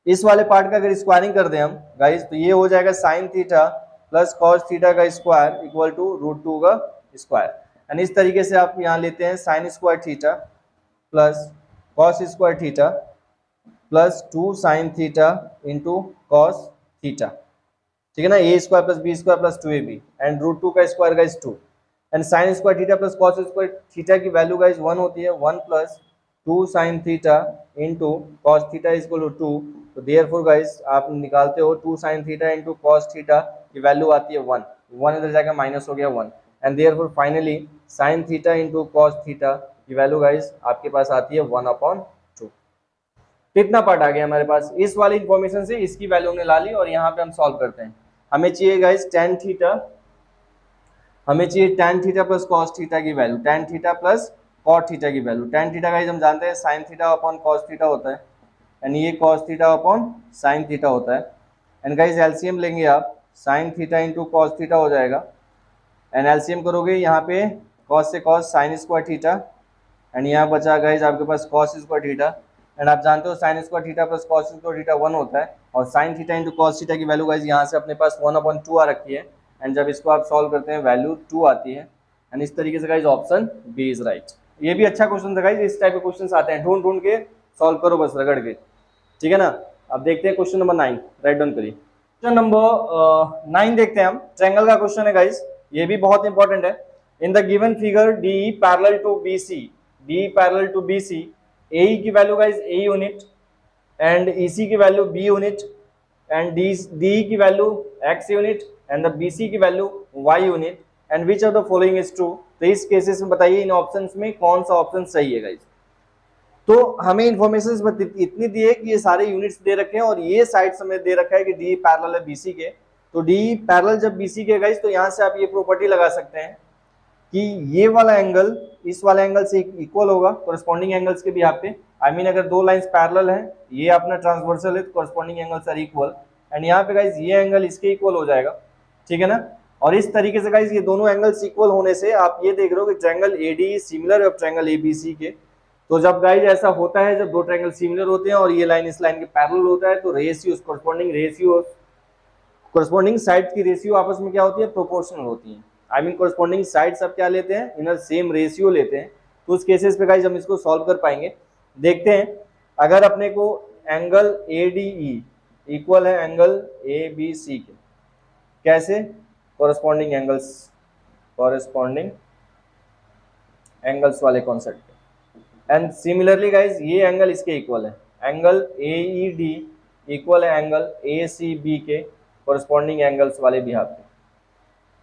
इस वाले पार्ट का अगर स्क्वायरिंग कर दें हम गाइस, तो ये हो जाएगा sign theta plus cos theta का स्क्वायर इक्वल टू √2 का स्क्वायर। एंड इस तरीके से आप यहाँ लेते हैं sine square theta plus cos square theta plus 2 sine theta into cos theta, ठीक है ना, a square plus B square plus 2ab, and √2 का square guys 2, and sine square theta plus cos square theta की value guys 1 होती है, 1 plus 2 sine theta into cos theta equal to 2। तो therefore guys आप निकालते हो 2 sine theta into cos theta की value आती है 1, 1 इधर जाकर माइनस हो गया 1, and therefore finally sign theta into cos theta की वैल्यू गाइस आपके पास आती है 1/2। कितना पार्ट आ गया हमारे पास, इस वाली इंफॉर्मेशन से इसकी वैल्यू हमने ला ली और यहाँ पे हम सॉल्व करते हैं। हमें चाहिए गाइस tan थीटा, हमें चाहिए tan theta plus cos theta की value, tan theta plus cot theta की वैल्यू। tan थीटा गाइस हम जानते हैं sine theta upon cos theta होता है, एंड ये cos theta upon sine theta होता है। एंड गाइस एलसीएम लेंगे आप, sine theta into cos theta हो जाएगा, एंड एलसीएम करोगे यहाँ पे कॉस से cos sine square theta, and यहाँ बचा गाइस आपके पास कॉस स्क्वायर थीटा, एंड आप जानते हो sign square theta plus cos square theta 1 होता है, और sign theta into cos theta की वैल्यू गाइस यहाँ से अपने पास 1/2 आ रखी है, एंड जब इसको आप सॉल्व करते हैं वैल्यू 2 आती है। एंड इस तरीके से guys option B is right. ये भी अच्छा क्वेश्चन था गाइस, इस टाइप के क्वेश्चन आते हैं, ढूंढ ढूंढ के सॉल्व करो बस रगड़ के, ठीक है ना। अब देखते हैं क्वेश्चन नंबर 9, राइट डाउन करिए। क्वेश्चन नंबर 9 देखते हैं हम, ट्रायंगल का क्वेश्चन है गाइस, ये भी बहुत इंपॉर्टेंट है। In the given figure D parallel to BC, D parallel to BC, AE की value guys A unit, and EC की value B unit, and DE की value X unit, and the BC की value Y unit, and which of the following is true. तो इस cases में बताइए इन options में कौन सा ऑप्शन सही है गाइस। तो हमें इन्फॉर्मेशन इतनी दी है कि ये सारे यूनिट्स दे रखे हैं और ये साइड समेत दे रखा है कि डी पैरेलल है BC के। तो डी पैरेलल जब BC के गाइस, तो यहाँ से आप ये प्रॉपर्टी लगा सकते हैं कि ये वाला एंगल इस वाला एंगल से इक्वल होगा कोरस्पॉन्डिंग एंगल्स के भी यहाँ पे, आई मीन अगर दो लाइंस पैरेलल हैं, ये अपना ट्रांसवर्सल है, corresponding angles are equal, and यहाँ पे गाइस ये एंगल इसके इक्वल हो जाएगा, ठीक है ना। और इस तरीके से गाइस ये दोनों एंगल्स इक्वल होने से आप ये देख रहे हो कि ट्रायंगल AD सिमिलर है ट्रायंगल ABC के। तो जब गाइस ऐसा होता है, जब दो ट्रायंगल सिमिलर होते हैं और ये लाइन इस लाइन के पैरेलल होता है, तो रेशियोज कोरस्पॉन्डिंग साइड की रेशियो आपस में क्या होती है, प्रोपोर्शनल होती है। आई मीन कोरस्पॉन्डिंग साइड सब क्या लेते हैं, इनर सेम रेशियो लेते हैं। तो उस केसेस पे गाइस हम इसको सॉल्व कर पाएंगे। देखते हैं, अगर अपने को एंगल ADE इक्वल है एंगल ABC के, कैसे, कोरस्पॉन्डिंग एंगल्स वाले कॉन्सेप्ट। एंड सिमिलरली गाइज ये एंगल इसके इक्वल है, एंगल AED इक्वल है एंगल ACB के कोरस्पॉन्डिंग एंगल्स वाले भी हाथ में,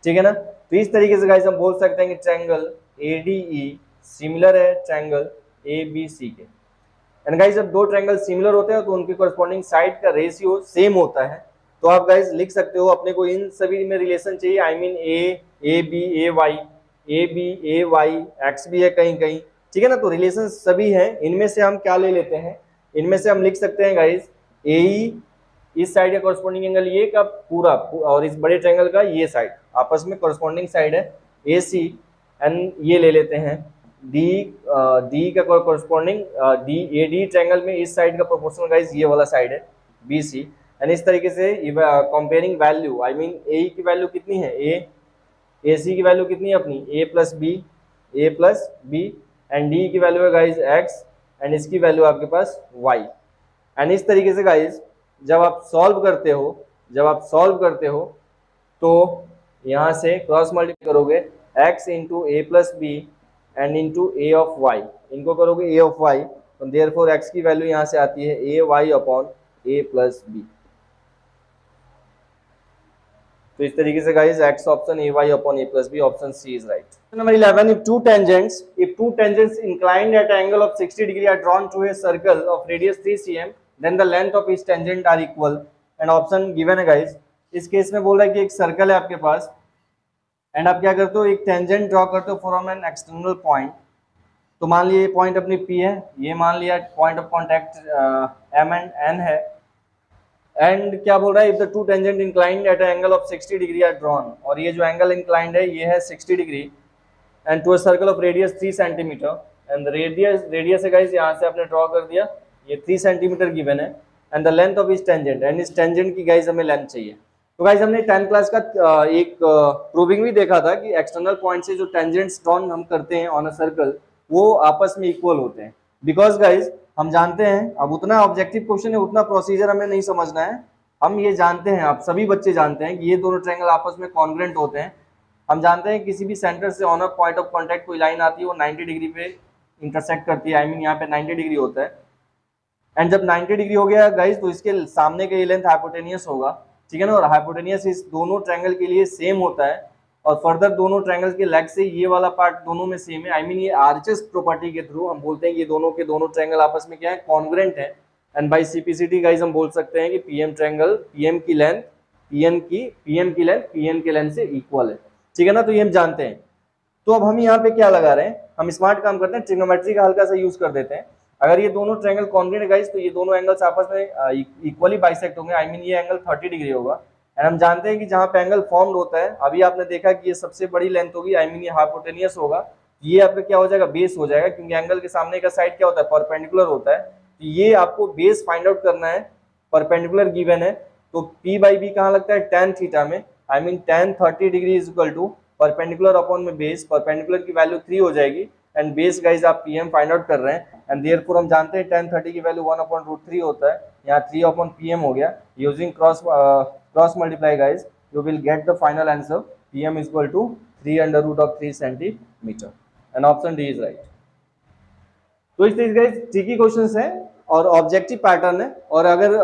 ठीक है ना। तो इस तरीके से गाइज हम बोल सकते हैं कि ट्रायंगल ADE सिमिलर है ट्रायंगल ABC के। एंड गाइज जब दो ट्रायंगल सिमिलर होते हैं तो उनके कोरस्पॉन्डिंग साइड का रेशियो सेम होता है, तो आप गाइज लिख सकते हो अपने को इन सभी में रिलेशन चाहिए, I mean AB AY AB AY X भी है कहीं कहीं, ठीक है ना। तो रिलेशन सभी हैं, इनमें से हम क्या ले लेते हैं, इनमें से हम लिख सकते हैं गाइज AE इस साइड का कोरस्पॉन्डिंग एंगल ये का पूरा और इस बड़े ट्रायंगल का ये साइड आपस में कोरस्पॉन्डिंग साइड है AC, एंड ये ले लेते हैं डी का कोरस्पॉन्डिंग AD ट्रायंगल में इस साइड का प्रोपोर्शनल गाइज ये वाला साइड है BC। एंड इस तरीके से comparing value, I mean AE की वैल्यू कितनी है AC की वैल्यू कितनी है अपनी A plus B and D की वैल्यू है गाइज X एंड इसकी वैल्यू आपके पास Y। एंड इस तरीके से गाइज जब आप सॉल्व करते हो तो यहाँ से क्रॉस मल्टीप्लाई करोगे x into A plus B and into A of Y, इनको करोगे A ऑफ Y, तो देयरफॉर x की वैल्यू यहाँ से आती है AY upon A plus B. तो इस तरीके से guys x option AY upon A plus B, option C is right. Number 11, if two tangents inclined at an angle of 60 degree are drawn to a circle of radius 3 cm, then the length of each tangent are equal, and option given है guys. इस case में बोल रहा है कि एक circle है आपके पास एंड आप क्या करते हो, एक टेंजेंट ड्रॉ करते हो फ्रॉम एन एक्सटर्नल पॉइंट। तो मान लिया ये पॉइंट अपनी P है, ये मान लिया point of contact M and N है, एंड क्या बोल रहा है, if the two tangent inclined at angle of 60 degree are drawn, और ये जो एंगल इंक्लाइंड है ये है 60 degree and to a circle of radius 3 centimetre, and radius है गाइस यहाँ से आपने ड्रॉ कर दिया, ये 3 सेंटीमीटर गिवन है, एंड द लेंथ ऑफ इस टेंजेंट, एंड इस टेंजेंट की गाइस हमें लेंथ चाहिए। तो गाइस हमने 10th क्लास का एक प्रूविंग भी देखा था कि एक्सटर्नल पॉइंट से जो टेंजेंट्स ड्रॉन हम करते हैं ऑन अ सर्कल वो आपस में इक्वल होते हैं, बिकॉज गाइस हम जानते हैं, अब उतना ऑब्जेक्टिव क्वेश्चन है उतना प्रोसीजर हमें नहीं समझना है, हम ये जानते हैं, आप सभी बच्चे जानते हैं कि ये दोनों ट्रायंगल आपस में कॉन्ग्रुएंट होते हैं। हम जानते हैं किसी भी सेंटर से on a point of contact कोई लाइन आती है वो 90 डिग्री पे इंटरसेक्ट करती है, आई मीन यहाँ पे 90 डिग्री होता है, एंड जब 90 डिग्री हो गया गाइस तो इसके सामने का ये लेंथ हाइपोटेनियस होगा, ठीक है ना, और हाइपोटेनियस इस दोनों ट्रायंगल के लिए सेम होता है, और फर्दर दोनों ट्रायंगल के लेग से ये वाला पार्ट दोनों में सेम है, आई मीन ये आरएचएस प्रॉपर्टी के थ्रू हम बोलते हैं कि ये दोनों के दोनों ट्रायंगल आपस में क्या है, कॉन्ग्रुएंट है, एंड बाय सीपीसीटी गाइस हम बोल सकते हैं कि पीएम ट्रायंगल पीएम की लेंथ पीएन के लेंथ से इक्वल है, ठीक है ना, तो ये हम जानते हैं। तो अब हम यहाँ पे क्या लगा रहे हैं, हम स्मार्ट काम करते हैं, ट्रिग्नोमेट्री का हल्का सा यूज कर देते हैं। अगर ये दोनों ट्रायंगल कॉन्ग्रुएंट है गाइस तो ये दोनों एंगल्स आपस में इक्वली बाइसेक्ट होंगे, आई मीन ये एंगल 30 डिग्री होगा, एंड हम जानते हैं कि जहाँ पे एंगल फॉर्म्ड होता है, अभी आपने देखा कि ये सबसे बड़ी लेंथ होगी, आई मीन ये हाइपोटेनियस होगा, ये आपका क्या हो जाएगा, बेस हो जाएगा, क्योंकि एंगल के सामने का साइड क्या होता है, परपेंडिकुलर होता है, तो ये आपको बेस फाइंड आउट करना है, परपेंडिकुलर गिवन है, तो P बाई बी कहाँ लगता है, tan थीटा में, I mean tan 30 degree is equal to perpendicular upon में बेस, परपेंडिकुलर की वैल्यू 3 हो जाएगी, एंड बेस गाइज आप पीएम फाइंड आउट कर रहे हैं, एंड देयरफॉर हम जानते हैं tan 30 की वैल्यू 1/√3 होता है, यहाँ 3 अपॉन पीएम हो गया, using cross multiply guys you will get the final answer, PM is equal to 3/3 centimetre, and option D is right. तो इस तरीके से ट्रिकी क्वेश्चंस है और ऑब्जेक्टिव पैटर्न है, और अगर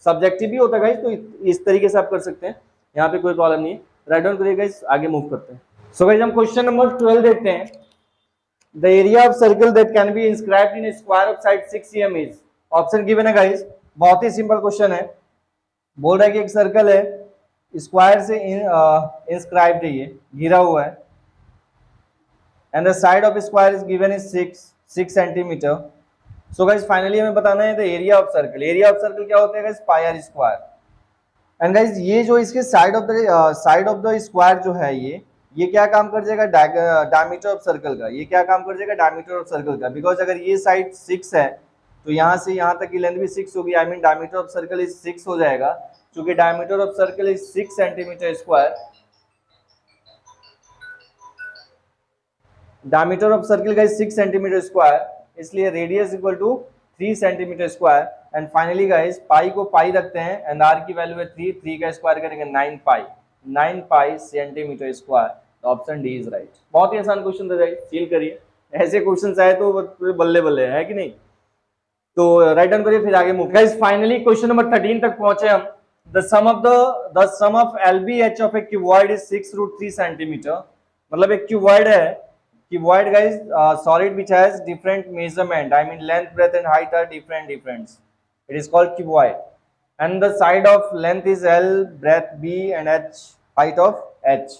सब्जेक्टिव भी होता है गाइज तो इस तरीके से आप कर सकते हैं, यहाँ पे कोई प्रॉब्लम नहीं है। राइट डाउन करिए गाइज, आगे मूव करते हैं। सो गाइज हम क्वेश्चन नंबर 12 देखते हैं। The area of circle that can be inscribed in A square of side 6 cm is, option given है गाइज, बहुत ही सिंपल क्वेश्चन है, बोल रहा है कि एक सर्कल है, स्क्वायर से इंस्क्राइब्ड है, ये घिरा हुआ है, and the side of square is given is 6 centimetre. So guys finally हमें बताना है the area of circle. Area of circle क्या होता है guys, pi r square, and guys ये जो इसके साइड ऑफ द स्क्वायर जो है ये क्या काम कर जाएगा, डायमीटर ऑफ सर्कल का, ये क्या काम कर जाएगा, डायमीटर ऑफ सर्कल का, बिकॉज अगर ये साइड 6 है तो यहाँ से यहाँ तक की लेंथ भी 6 होगी, I mean diameter of circle is 6 हो जाएगा, क्योंकि diameter of circle is 6 centimetre square, diameter of circle का 6 सेंटीमीटर स्क्वायर, इसलिए radius equal to 3 centimetre square, and finally guys pi को पाई रखते हैं, एंड आर की वैल्यू है 3 का स्क्वायर करेंगे 9 पाई centimetre square, option D is right. बहुत ही आसान क्वेश्चन था गाइस, फील करिए। ऐसे क्वेश्चन आए तो बल्ले बल्ले है कि नहीं। तो राइट डाउन करिए फिर आगे move. Guys finally question number 13 तक पहुंचे हम। The sum of LBH of a cuboid is 6√3 centimetre. मतलब एक क्यूबॉइड है, cuboid guys solid which has different measurement, I mean length breadth and height are different, it is called cuboid and the side of length is L, breadth B and H, height of H.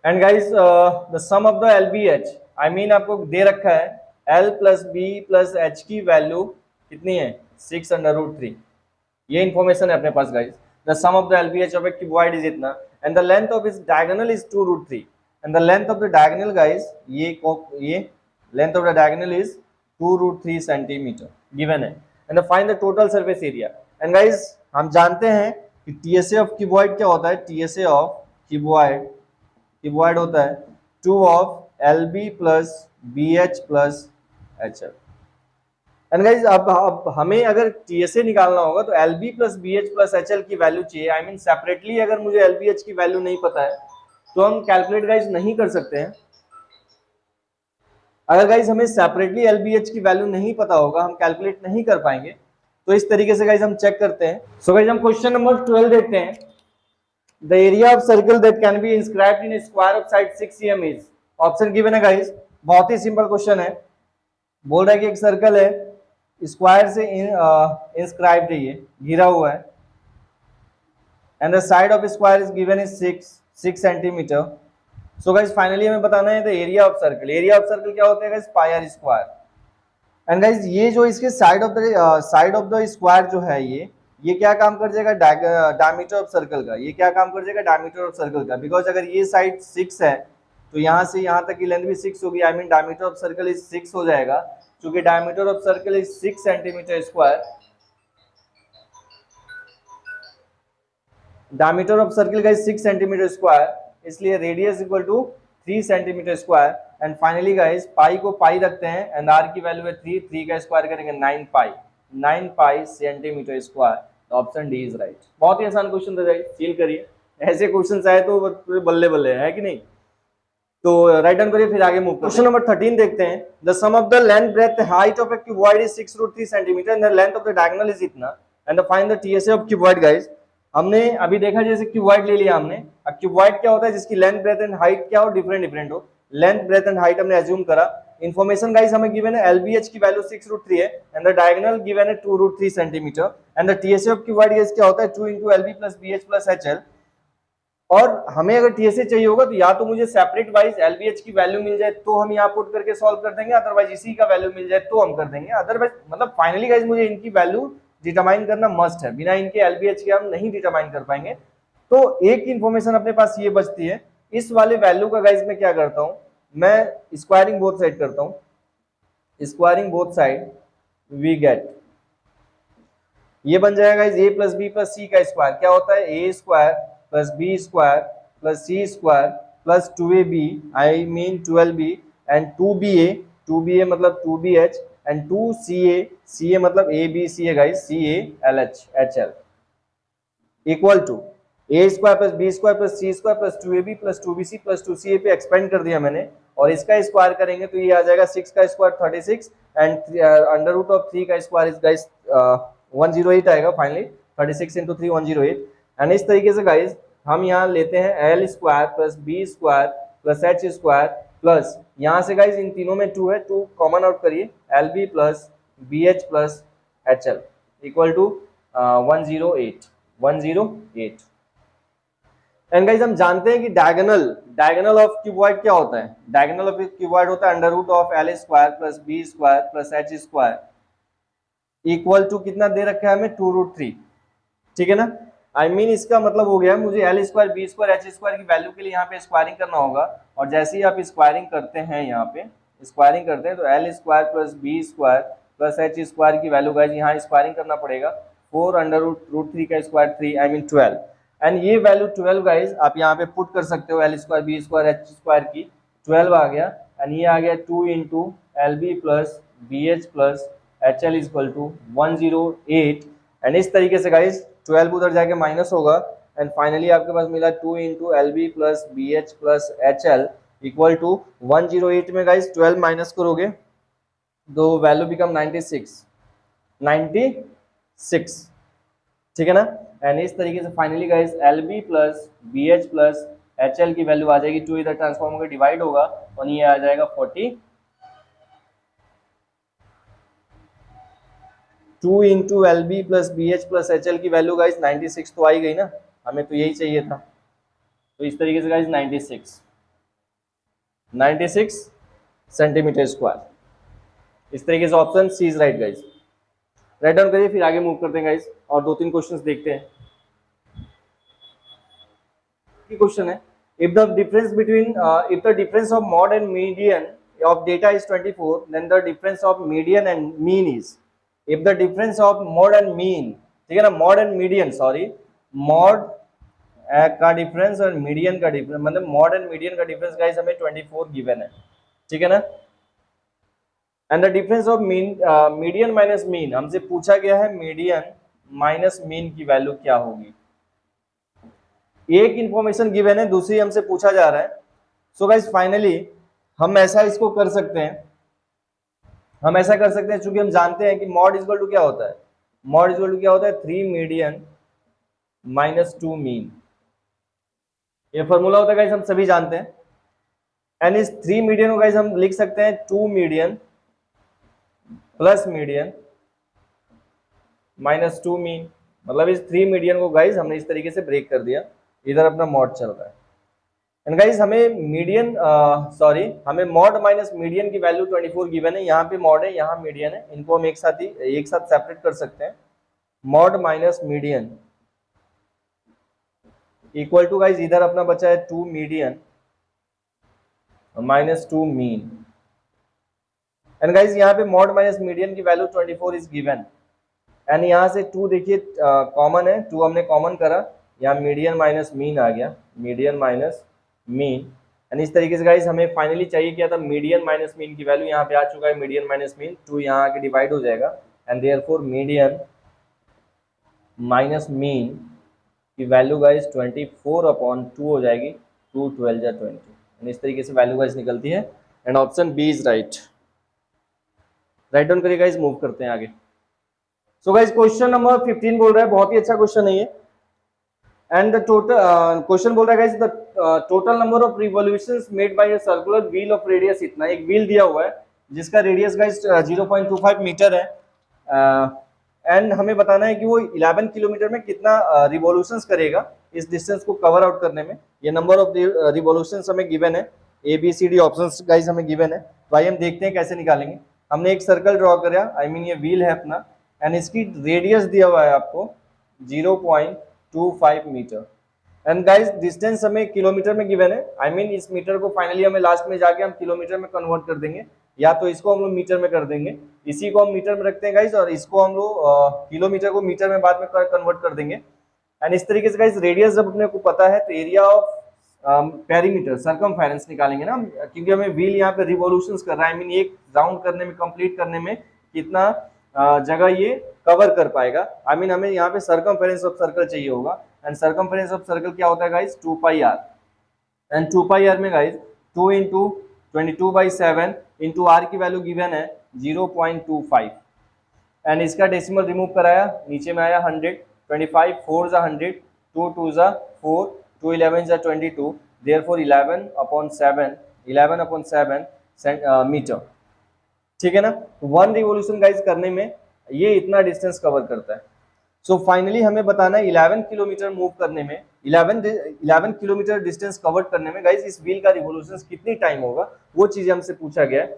And guys the sum of the LBH, I mean आपको दे रखा है L plus B plus H की value कितनी है 6√3। ये information है अपने पास guys. The sum of the LBH of a cuboid is इतना and the length of its diagonal is 2√3 and the length of the diagonal guys ये length of the diagonal is 2√3 centimeter given है। and find the total surface area and guys हम जानते हैं कि TSA of cuboid क्या होता है। TSA of cuboid होता है 2 of LB plus BH plus HL। and guys अब हमें अगर TSA निकालना होगा तो LB plus BH plus HL की वैल्यू चाहिए। I mean सेपरेटली अगर मुझे LBH की वैल्यू नहीं पता है तो हम कैलकुलेट गाइज नहीं कर सकते हैं। अगर गाइज हमें सेपरेटली LBH की वैल्यू नहीं पता होगा, हम कैलकुलेट नहीं कर पाएंगे। तो इस तरीके से गाइज हम चेक करते हैं। सो गाइज हम क्वेश्चन नंबर 12 देखते हैं। The area of circle that can be inscribed in square of side 6 cm is, option given है गाइज। बहुत ही सिंपल क्वेश्चन है। बोल रहा है कि एक सर्कल है, स्क्वायर से इंस्क्राइब्ड है, ये घिरा हुआ है and the side of square is given is 6 centimetre. So guys finally हमें बताना है the area of circle. Area of circle क्या होता है guys, pi r square. And guys ये जो इसके साइड ऑफ द स्क्वायर जो है ये क्या काम कर जाएगा, डायमीटर ऑफ सर्कल का। ये क्या काम कर जाएगा, डायमीटर ऑफ सर्कल का। बिकॉज अगर ये साइड 6 है तो यहाँ से यहाँ तक की लेंथ भी 6 होगी। I mean diameter of circle is 6 हो जाएगा, क्योंकि diameter of circle is 6 centimetre square. Diameter of circle का इज 6 सेंटीमीटर स्क्वायर, इसलिए radius equal to 3 centimetre square. And finally guys pi को पाई रखते हैं एंड आर की वैल्यू है 3 का स्क्वायर करेंगे 9 पाई centimetre square. Option D is right. बहुत ही आसान क्वेश्चन था गाइस, फील करिए। ऐसे क्वेश्चन आए तो बल्ले बल्ले है कि नहीं। तो राइट डाउन करिए फिर आगे मूव। क्वेश्चन नंबर 13 देखते हैं। The sum of the length breadth height of a cuboid is 6√3 centimetre and the length of the diagonal is इतना and find the TSA of cuboid guys. हमने अभी देखा जैसे क्यूबॉइड ले लिया हमने। अब क्यूबॉइड क्या होता है, जिसकी लेंथ ब्रेथ एंड हाइट क्या हो, डिफरेंट हो। लेंथ ब्रेथ एंड हाइट हमने अज्यूम करा। इन्फॉर्मेशन गाइस हमें गिवन है LBH की वैल्यू 6√3 है एंड द डायगोनल गिवन है 2√3 centimetre and the TSA of cuboid guys क्या होता है 2 into LB plus BH plus HL। और हमें अगर टीएसए चाहिए होगा तो या तो मुझे सेपरेट वाइज LBH की वैल्यू मिल जाए तो हम यहाँ पुट करके सॉल्व कर देंगे, अदरवाइज इसी का वैल्यू मिल जाए तो हम कर देंगे। अदरवाइज मतलब फाइनली गाइस मुझे इनकी वैल्यू डिटरमाइन करना मस्ट है, बिना इनके LBH के हम नहीं डिटरमाइन कर पाएंगे। तो एक इंफॉर्मेशन अपने पास ये बचती है, इस वाले वैल्यू का गाइस मैं क्या करता हूं, मैं स्क्वायरिंग बोथ साइड करता हूं। Squaring both side we get, ये बन जाएगा guys a plus b plus c का स्क्वायर। क्या होता है, a square plus B square plus c square plus 2ab, I mean 12b and 2ba मतलब 2bh एंड 2ca मतलब abc है guys, CaLH equal to a square plus B square plus c square plus 2ab plus 2bc plus 2ca पे expand कर दिया मैंने। और इसका square करेंगे तो ये आ जाएगा 6 का square 36 and under root of 3 का स्क्वायर इज गाइस 108 आएगा। Finally 36 into 3 108। एंड इस तरीके से गाइस हम यहाँ लेते हैं L square plus B square plus H square plus यहाँ से गाइस इन तीनों में 2 है, 2 कॉमन आउट करिए, LB plus BH plus HL equal to 108। And guys हम जानते हैं कि डायगोनल ऑफ क्यूबॉइड क्या होता है, डायगोनल ऑफ क्यूबॉइड होता है under root of L square plus B square plus H square equal to कितना दे रखा है हमें 2√3। ठीक है ना, आई मीन इसका मतलब हो गया मुझे L square B square H square की वैल्यू के लिए यहाँ पे स्क्वायरिंग करना होगा। और जैसे ही आप स्क्वायरिंग करते हैं, यहाँ पे स्क्वायरिंग करते हैं तो L square plus B square plus H square की वैल्यू गाइस यहाँ स्क्वायरिंग करना पड़ेगा। 4 अंडर रूट 3 का स्क्वायर 3 आई मीन 12 एंड ये वैल्यू 12 गाइस आप यहाँ पे पुट कर सकते हो। L square B square H square की 12 आ गया एंड ये आ गया 2 into LB plus BH plus HL equal to 108। And इस तरीके से गाइस 12 उधर जाके माइनस होगा एंड फाइनली आपके पास मिला 2 into LB plus BH plus HL equal to 108 में गाइज 12 माइनस करोगे तो वैल्यू बिकम 96, ठीक है ना। एंड इस तरीके से finally guys LB plus BH plus HL की वैल्यू आ जाएगी, 2 इधर ट्रांसफॉर्म होकर डिवाइड होगा और ये आ जाएगा 42 into LB plus BH plus HL की वैल्यू गाइज 96 तो आई गई ना, हमें तो यही चाहिए था। तो इस तरीके से गाइज 96 सेंटीमीटर स्क्वायर, इस तरीके से option C is right guys. Write down करिए, फिर आगे मूव करते हैं गाइज और 2-3 क्वेश्चंस देखते हैं। क्वेश्चन है, if the difference of mod and median of data is 24, then the difference of median and mean is, if the difference of mod and mean, ठीक है ना, mod and median, sorry, mod का difference और median का difference, मतलब mod and median का difference guys हमें 24 given है, ठीक है ना। And the difference of median minus mean, हमसे पूछा गया है मीडियन माइनस मीन की वैल्यू क्या होगी। एक इंफॉर्मेशन गिवन है, दूसरी हमसे पूछा जा रहा है। सो गाइस फाइनली हम ऐसा इसको कर सकते हैं, चूंकि हम जानते हैं कि मॉड इक्वल टू क्या होता है, 3 मीडियन माइनस 2 मीन, ये फॉर्मूला होता है गाइस, हम सभी जानते हैं। एंड इस 3 मीडियन को गाइस हम लिख सकते हैं 2 median plus median minus 2 mean, मतलब इस 3 मीडियन को गाइस हमने इस तरीके से ब्रेक कर दिया, इधर अपना मॉड चल रहा है। एंड गाइस हमें हमें मॉड माइनस मीडियन की वैल्यू 24 गिवन है, यहाँ पे मॉड है, यहाँ मीडियन है, इनको हम एक साथ सेपरेट कर सकते हैं। Mode minus median equal to guys इधर अपना बचा है 2 median minus 2 mean. And guys यहाँ पे मॉड माइनस मीडियन की वैल्यू 24 इज गिवन, एंड यहाँ से 2 देखिए कॉमन है, 2 हमने कॉमन करा, यहाँ मीडियन माइनस मीन आ गया, मीडियन माइनस मीन। एंड इस तरीके से गाइस हमें फाइनली चाहिए क्या था, मीडियन माइनस मीन की वैल्यू यहाँ पे आ चुका है, मीडियन माइनस मीन, 2 यहाँ आके डिवाइड हो जाएगा, and therefore median minus mean की वैल्यू गाइस 24/2 हो जाएगी, 2 12 जा 20, एंड इस तरीके से वैल्यू गाइस निकलती है। And option B is right. Right down करिए गाइस, मूव करते हैं आगे। सो गाइस क्वेश्चन नंबर 15 बोल रहा है, बहुत ही अच्छा क्वेश्चन है ये। एंड द टोटल क्वेश्चन बोल रहा है guys the total number of revolutions made by a circular wheel of radius इतना, एक व्हील दिया हुआ है जिसका रेडियस गाइस 0.25 मीटर है, एंड हमें बताना है कि वो 11 किलोमीटर में कितना रिवॉल्यूशंस करेगा इस डिस्टेंस को कवर आउट करने में। ये नंबर ऑफ रिवॉल्यूशंस हमें गिवन है, ABCD ऑप्शंस गाइस हमें गिवन है। तो आइए हम देखते हैं कैसे निकालेंगे। हमने एक सर्कल ड्रॉ करा, आई मीन ये व्हील है अपना, एंड इसकी रेडियस दिया हुआ है आपको 0.25 मीटर, एंड गाइस डिस्टेंस हमें किलोमीटर में गिवन है, आई मीन इस मीटर को फाइनली हमें लास्ट में जाके हम किलोमीटर में कन्वर्ट कर देंगे, या तो इसको हम लोग मीटर में कर देंगे, इसी को हम मीटर में रखते हैं गाइस, और इसको हम लोग किलोमीटर को मीटर में बाद में कन्वर्ट कर देंगे। एंड इस तरीके से गाइस रेडियस जब अपने को पता है तो एरिया ऑफ पेरीमीटर सरकमफेरेंस निकालेंगे ना, क्योंकि हमें व्हील यहाँ पे रिवॉल्यूशंस कर रहा है, आई मीन एक राउंड करने में, कंप्लीट करने में कितना जगह ये कवर कर पाएगा, आई मीन हमें यहाँ पे सरकमफेरेंस ऑफ सर्कल चाहिए होगा। एंड सरकमफेरेंस ऑफ सर्कल क्या होता है गाइस, 2πr, एंड 2πr में गाइस 2 इंटू 22/7 इंटू r की वैल्यू गिवन है 0.25, एंड इसका डेसिमल रिमूव कराया, नीचे में आया 100, 25 4 जा 100, 2 2 जा 4, 2 11 जा 22, देयरफॉर 11/7 मीटर, ठीक है ना। 1 रिवॉल्यूशन गाइस करने में ये इतना डिस्टेंस कवर करता है। सो फाइनली हमें बताना है 11 किलोमीटर मूव करने में, 11 किलोमीटर डिस्टेंस कवर करने में गाइस इस व्हील का रिवॉल्यूशन कितनी टाइम होगा, वो चीज हमसे पूछा गया है।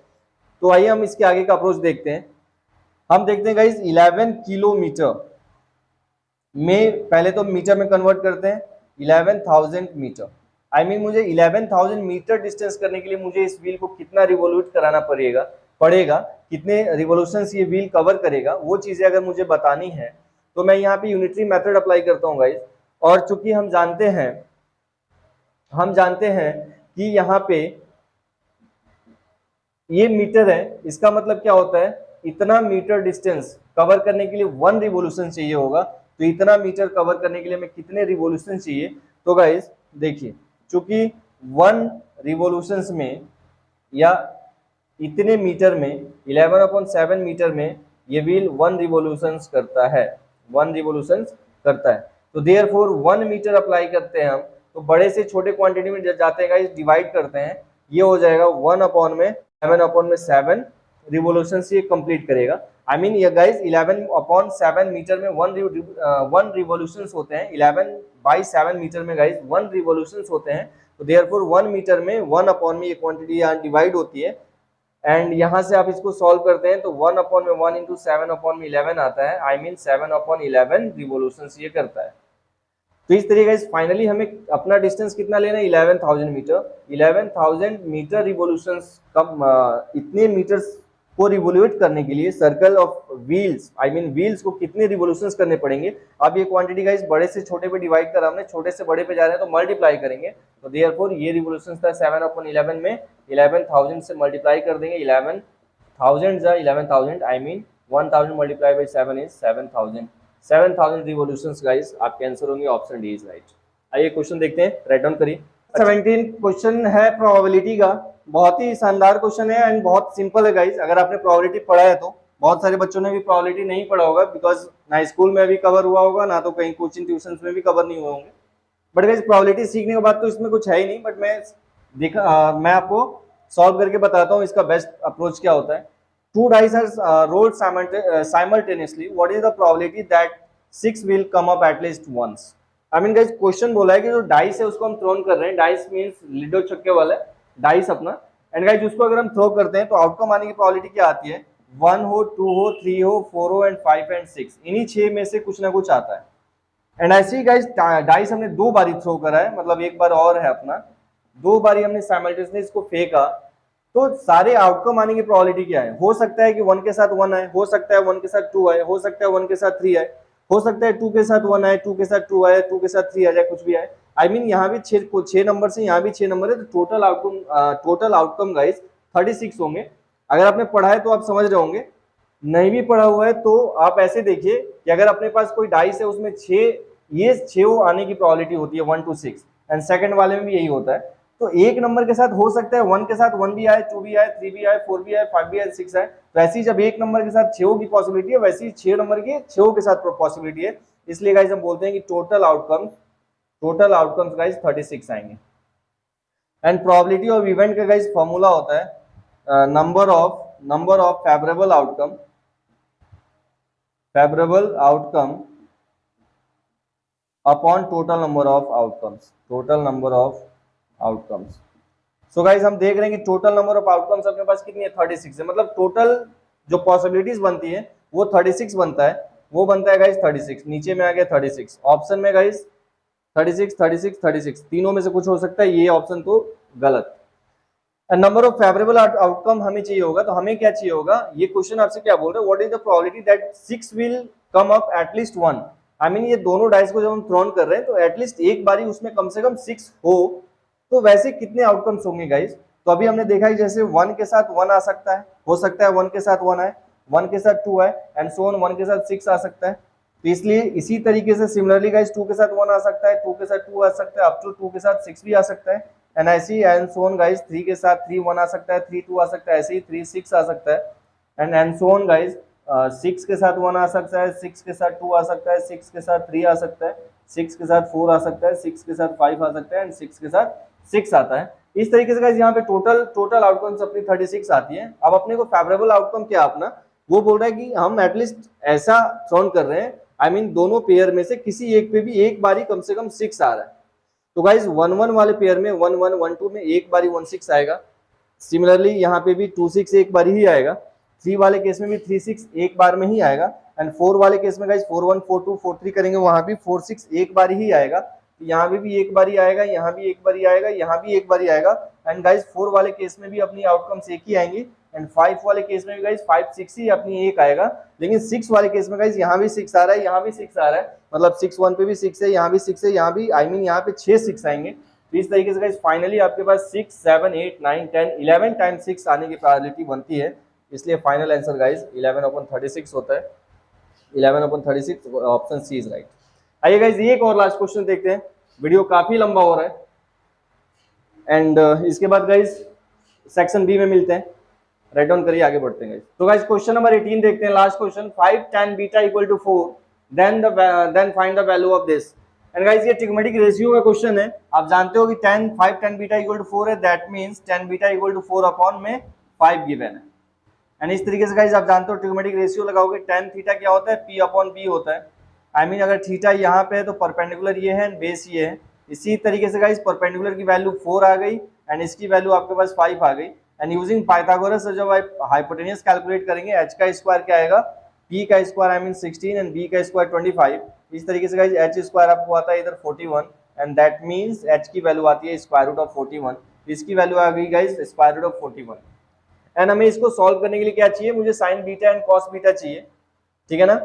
तो आइए हम इसके आगे का अप्रोच देखते हैं। हम देखते हैं गाइस 11 किलोमीटर में, पहले तो मीटर में कन्वर्ट करते हैं, 11,000 मीटर, आई मीन मुझे 11,000 मीटर डिस्टेंस करने के लिए मुझे इस व्हील को कितना रिवॉल्यूट कराना पड़ेगा, कितने रिवॉल्यूशंस ये व्हील कवर करेगा, वो चीजें अगर मुझे बतानी है तो मैं यहाँ पे यूनिटरी मेथड अप्लाई करता हूँ गाइस। और चूंकि हम जानते हैं कि यहाँ पे ये मीटर है, इसका मतलब क्या होता है, इतना मीटर डिस्टेंस कवर करने के लिए 1 रिवॉल्यूशन चाहिए होगा। तो इतना मीटर कवर करने के लिए हमें कितने रिवॉल्यूशन चाहिए, तो गाइस देखिए चूंकि 1 रिवोल्यूशंस में या इतने मीटर में 11/7 मीटर में ये व्हील 1 रिवोल्यूशंस करता है, 1 रिवोल्यूशंस करता है। तो देयरफॉर 1 मीटर अप्लाई करते हैं हम, तो बड़े से छोटे क्वांटिटी में जाते हैं गाइस, डिवाइड करते हैं, ये हो जाएगा 1/7 रिवोल्यूशंस ये कंप्लीट करेगा। आई मीन ये गाइस 11/7 मीटर में 1 रिवोल्यूशंस होते हैं, 11/7 मीटर में गाइस 1 रिवोल्यूशंस होते हैं। तो देयरफॉर 1 मीटर में 1 अपॉन में ये क्वांटिटी यहाँ डिवाइड होती है, एंड यहाँ से आप इसको सॉल्व करते हैं तो 1/1 इंटू 7/11 आता है। आई मीन 7/11 रिवोल्यूशंस ये करता है। तो इस तरीके से फाइनली हमें अपना डिस्टेंस कितना लेना है, 11,000 मीटर। 11,000 मीटर रिवोल्यूशंस कब इतने मीटर्स को रिवोल्यूट करने के लिए circle of wheels, I mean wheels को कितने रिवोल्यूशंस करने पड़ेंगे। अब ये क्वांटिटी गाइस बड़े से छोटे पे डिवाइड करा हमने, छोटे से बड़े पे जा रहे हैं तो मल्टीप्लाई करेंगे। तो देयरफॉर ये रिवोल्यूशंस था 7/11 में 11,000 से मल्टीप्लाई कर देंगे। 11,000 I mean 1000 multiply by 7 is 7,000। 7,000 revolutions guys आपके आंसर होंगे, ऑप्शन डी इज राइट। आइए क्वेश्चन देखते हैं, राइट डाउन करिए। 17 क्वेश्चन है प्रोबेबिलिटी का, बहुत ही शानदार क्वेश्चन है एंड बहुत सिंपल है गाइस। अगर आपने प्रोबेबिलिटी पढ़ा है तो, बहुत सारे बच्चों ने भी प्रोबेबिलिटी नहीं पढ़ा होगा, बिकॉज ना स्कूल में भी कवर हुआ होगा, ना तो कहीं कोचिंग ट्यूशन में भी कवर नहीं हुए होंगे। बट गाइस प्रोबेबिलिटी सीखने के बाद तो इसमें कुछ है ही नहीं, बट मैं आपको सॉल्व करके बताता हूँ इसका बेस्ट अप्रोच क्या होता है। 2 dice are rolled simultaneously. What is the probability that 6 will come up at least once? I mean guys question बोला है कि जो डाइस है उसको हम थ्रोन कर रहे हैं, डाइस मींस लिडो छक्के वाला डाइस अपना, एंड गाइस उसको अगर हम थ्रो करते हैं तो आउटकम आने की प्रोबेबिलिटी क्या आती है, 1 हो, 2 हो, 3 हो, 4 हो एंड 5 एंड 6, इन्हीं 6 में से कुछ ना कुछ आता है। एंड ऐसे ही गाइस डाइस हमने 2 बारी थ्रो करा है, मतलब एक बार और है अपना, 2 बारी हमने साइमल्टेनियसली इसको फेंका, तो सारे आउटकम आने की प्रोबेबिलिटी क्या है। हो सकता है कि 1 के साथ 1 आए, हो सकता है 1 के साथ 2 आए, हो सकता है 1 के साथ 3 आए, हो सकता है 2 के साथ 1 आए, 2 के साथ 2 आए, 2 के साथ 3 आ जाए, कुछ भी आए। आई मीन यहाँ भी 6 नंबर से, यहाँ भी 6 नंबर है, तो टोटल आउटकम गाइस 36 होंगे। अगर आपने पढ़ा है तो आप समझ रहे होंगे, नहीं भी पढ़ा हुआ है तो आप ऐसे देखिए कि अगर अपने पास कोई डाइस है उसमें 6, ये 6 आने की प्रोबेबिलिटी होती है 1 to 6, एंड सेकंड वाले में भी यही होता है। तो एक नंबर के साथ हो सकता है 1 के साथ 1 भी आए, 2 भी आए, 3 भी आए, 4 भी आए, 5 भी आए, 6 आए। तो ऐसी जब एक नंबर के साथ 6 की पॉसिबिलिटी है, वैसी 6 नंबर के 6 के साथ पॉसिबिलिटी है। इसलिए गाइस हम बोलते हैं कि टोटल आउटकम्स गाइस 36 आएंगे। एंड प्रोबेबिलिटी ऑफ इवेंट का गाइस फॉर्मूला होता है number of favourable outcome upon total number of outcomes. So guys हम देख रहे हैं कि टोटल नंबर ऑफ आउटकम्स अपने पास कितनी है, 36 है। मतलब टोटल जो पॉसिबिलिटीज बनती है वो 36 बनता है, वो बनता है गाइस 36। नीचे में आ गया 36, ऑप्शन में गाइस 36 तीनों में से कुछ हो सकता है, ये ऑप्शन तो गलत। नंबर ऑफ फेवरेबल आउटकम हमें चाहिए होगा, तो हमें क्या चाहिए होगा, ये क्वेश्चन आपसे क्या बोल रहे हैं, what is the probability that 6 will come up at least 1। I mean ये दोनों डाइस को जब हम थ्रोन कर रहे हैं तो एटलीस्ट एक बारी उसमें कम से कम 6 हो, तो वैसे कितने आउटकम्स होंगे गाइस। तो अभी हमने देखा है जैसे 1 के साथ 1 आ सकता है, हो सकता है 1 के साथ 1 आए, 1 के साथ 2 आए, एंड सो ऑन 1 के साथ 6 आ सकता है। तो इसलिए इसी तरीके से सिमिलरली गाइस 2 के साथ 1 आ सकता है, 2 के साथ 2 आ सकता है, अप टू 2 के साथ 6 भी आ सकता है, एंड ऐसे ही एंड सो ऑन गाइस 3 के साथ 3 1 आ सकता है, 3 2 आ सकता है, ऐसे ही 3 6 आ सकता है, एंड सो ऑन गाइस 6 के साथ 1 आ सकता है, 6 के साथ 2 आ सकता है, 6 के साथ 3 आ सकता है, 6 के साथ 4 आ सकता है, 6 के साथ 5 आ सकता है, एंड 6 के साथ 6 आता है। इस तरीके से गाइस यहाँ पे टोटल आउटकम्स अपनी 36 आती है। अब अपने को फेवरेबल आउटकम क्या अपना, वो बोल रहा है कि हम एटलीस्ट ऐसा थ्रोन कर रहे हैं, आई मीन दोनों पेयर में से किसी एक पे भी एक बारी कम से कम 6 आ रहा है। तो गाइस 1-1 वाले पेयर में 1-1 1-2 में एक बारी 1-6 आएगा। सिमिलरली यहाँ पे भी 2-6 एक बारी ही आएगा। 3 वाले केस में भी 3-6 एक बार में ही आएगा, एंड 4 वाले केस में गाइस 4-1 4-2 4-3 करेंगे, वहां भी 4-6 एक बारी ही आएगा। यहाँ भी एक बारी आएगा, यहाँ भी एक बारी आएगा, यहाँ भी एक बारी आएगा, एंड गाइस 4 वाले केस में भी अपनी आउटकम्स एक ही आएंगी, एंड 5 वाले केस में भी गाइस 5-6 ही अपनी एक आएगा। लेकिन 6 वाले केस में गाइस यहाँ भी 6 आ रहा है, यहाँ भी 6 आ रहा है, मतलब 6-1 पे भी 6 है, यहाँ भी 6 है, यहाँ भी आई मीन यहाँ पे 6-6 आएंगे। तो इस तरीके से गाइस फाइनली आपके पास 6 7 8 9 10 11 टाइम्स 6 आने की प्रोबेबिलिटी बनती है। इसलिए फाइनल आंसर गाइस 11/36 होता है। 11/36 ऑप्शन सी इज राइट। आइए गाइस एक और लास्ट क्वेश्चन देखते हैं, वीडियो काफी लंबा हो रहा है। एंड इसके बाद गाइज सेक्शन बी में मिलते हैं। राइट डाउन करिए, आगे बढ़ते हैं गाइज। तो गाइज क्वेश्चन नंबर 18 देखते हैं, last question. 5 tan beta equal to 4 then find the value of this. And guys ये ट्रिग्नोमेट्रिक रेशियो का क्वेश्चन है। आप जानते हो कि 5 tan बीटा इक्वल टू 4 है, that means tan beta equal to 4 upon में 5 गिवन है। एंड इस तरीके से गाइज आप जानते हो ट्रिग्नोमेट्रिक रेशियो लगाओगे, tan थीटा क्या होता है, p अपॉन b होता है। आई मीन अगर थीटा यहाँ पे है तो परपेंडिकुलर ये है, बेस ये है। इसी तरीके से गाइज परपेंडिकुलर की वैल्यू 4 आ गई एंड इसकी वैल्यू आपके पास 5 आ गई। एंड यूजिंग पाइथागोरस जब आप हाइपोटेनियस कैलकुलेट करेंगे, h का स्क्वायर क्या आएगा, p का square I mean 16 and b का स्क्वायर 25। इस तरीके से गाइज h स्क्वायर आपको आता है इधर 41 एंड दैट मींस h की वैल्यू आती है स्क्वायर रूट ऑफ 41। इसकी वैल्यू आ गई guys square root of 41। And हमें इसको सॉल्व करने के लिए क्या चाहिए, मुझे sine beta and cos beta चाहिए, ठीक है ना।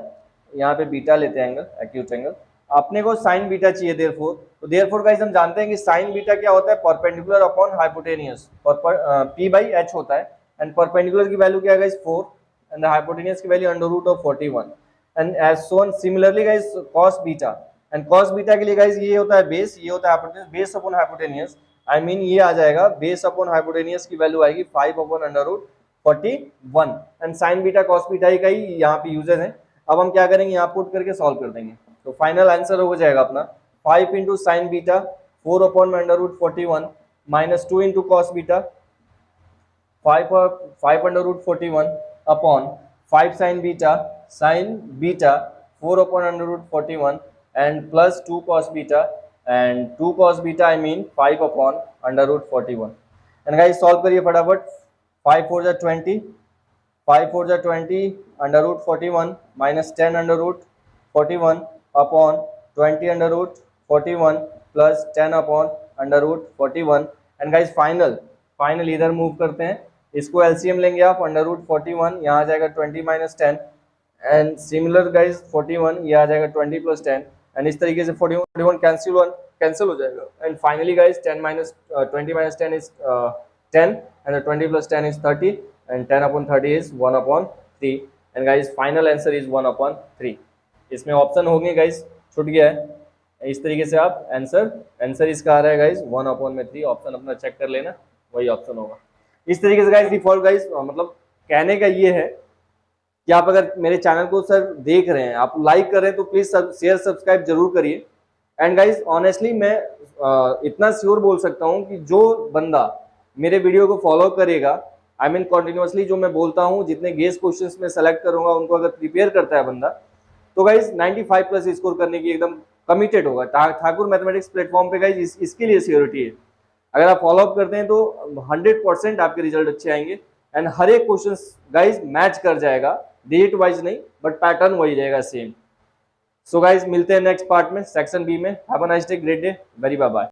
यहाँ पे बीटा लेते हैं एंगल, एक्यूट एंगल, अपने को साइन बीटा चाहिए देयरफॉर। तो देयरफॉर गाइस हम जानते हैं कि साइन बीटा क्या होता है, परपेंडिकुलर अपॉन हाइपोटेनियस, और p बाई h होता है। एंड परपेंडिकुलर की वैल्यू क्या है गाइस 4 एंड हाइपोटेनियस की value under root of 41 and as shown. Similarly guys cos beta, and cos beta के लिए गाइस ये होता है बेस, ये होता है hypotenuse, base upon hypotenuse I mean ये आ जाएगा बेस अपॉन हाइपोटेनियस की वैल्यू आएगी 5 upon under root 41 and sine beta cos beta का ही यहाँ पे यूजेस है। अब हम क्या करेंगे, यहाँ पुट करके सॉल्व कर देंगे। तो फाइनल आंसर हो जाएगा अपना 5 इंटू साइन बीटा 4 अपॉन में under root 41 minus 2 into cos beta 5 under root 41 upon 5 sine beta 4 upon under root 41 and plus 2 cos beta and 2 cos beta I mean 5 upon under root 41। And guys solve करिए फटाफट। 5 4 जा 20, 5 4 जा 20 under root 41 minus 10 under root 41 upon 20 under root 41 plus 10 upon under root 41। And guys final इधर move करते हैं, इसको LCM लेंगे आप, अंडर रूट 41 यहाँ आ जाएगा 20 माइनस 10 एंड सिमिलर गाइस 41 ये आ जाएगा 20 प्लस 10 एंड इस तरीके से 41 कैंसिल हो जाएगा। And finally guys 10 minus 20 minus 10 is 10 and 20 plus 10 is 30 and 10 upon 30 is 1 upon 3 and guys final answer is 1 upon 3। इसमें ऑप्शन होंगे गाइस, छूट गया है। इस तरीके से आप आंसर इसका आ रहा है गाइस 1 अपॉन में 3। ऑप्शन अपना चेक कर लेना, वही ऑप्शन होगा। इस तरीके से गाइस डिफॉल्ट गाइस, मतलब कहने का ये है कि आप अगर मेरे चैनल को सर देख रहे हैं, आप लाइक कर रहे हैं तो प्लीज शेयर सब्सक्राइब जरूर करिए। एंड गाइस ऑनेस्टली मैं इतना श्योर बोल सकता हूँ कि जो बंदा मेरे वीडियो को फॉलो करेगा, आई मीन कॉन्टिन्यूसली जो मैं बोलता हूँ, जितने गेस क्वेश्चंस में सेलेक्ट करूंगा उनको अगर प्रिपेयर करता है बंदा, तो गाइज 95 प्लस स्कोर करने की एकदम कमिटेड होगा। ठाकुर मैथमेटिक्स प्लेटफॉर्म पे गाइज इसके लिए सिक्योरिटी है। अगर आप फॉलो अप करते हैं तो 100% आपके रिजल्ट अच्छे आएंगे एंड हर एक क्वेश्चन गाइज मैच कर जाएगा, डिजिट वाइज नहीं बट पैटर्न वही रहेगा सेम। सो गाइज मिलते हैं नेक्स्ट पार्ट में, सेक्शन बी में। Have a nice day, great day, very bye bye.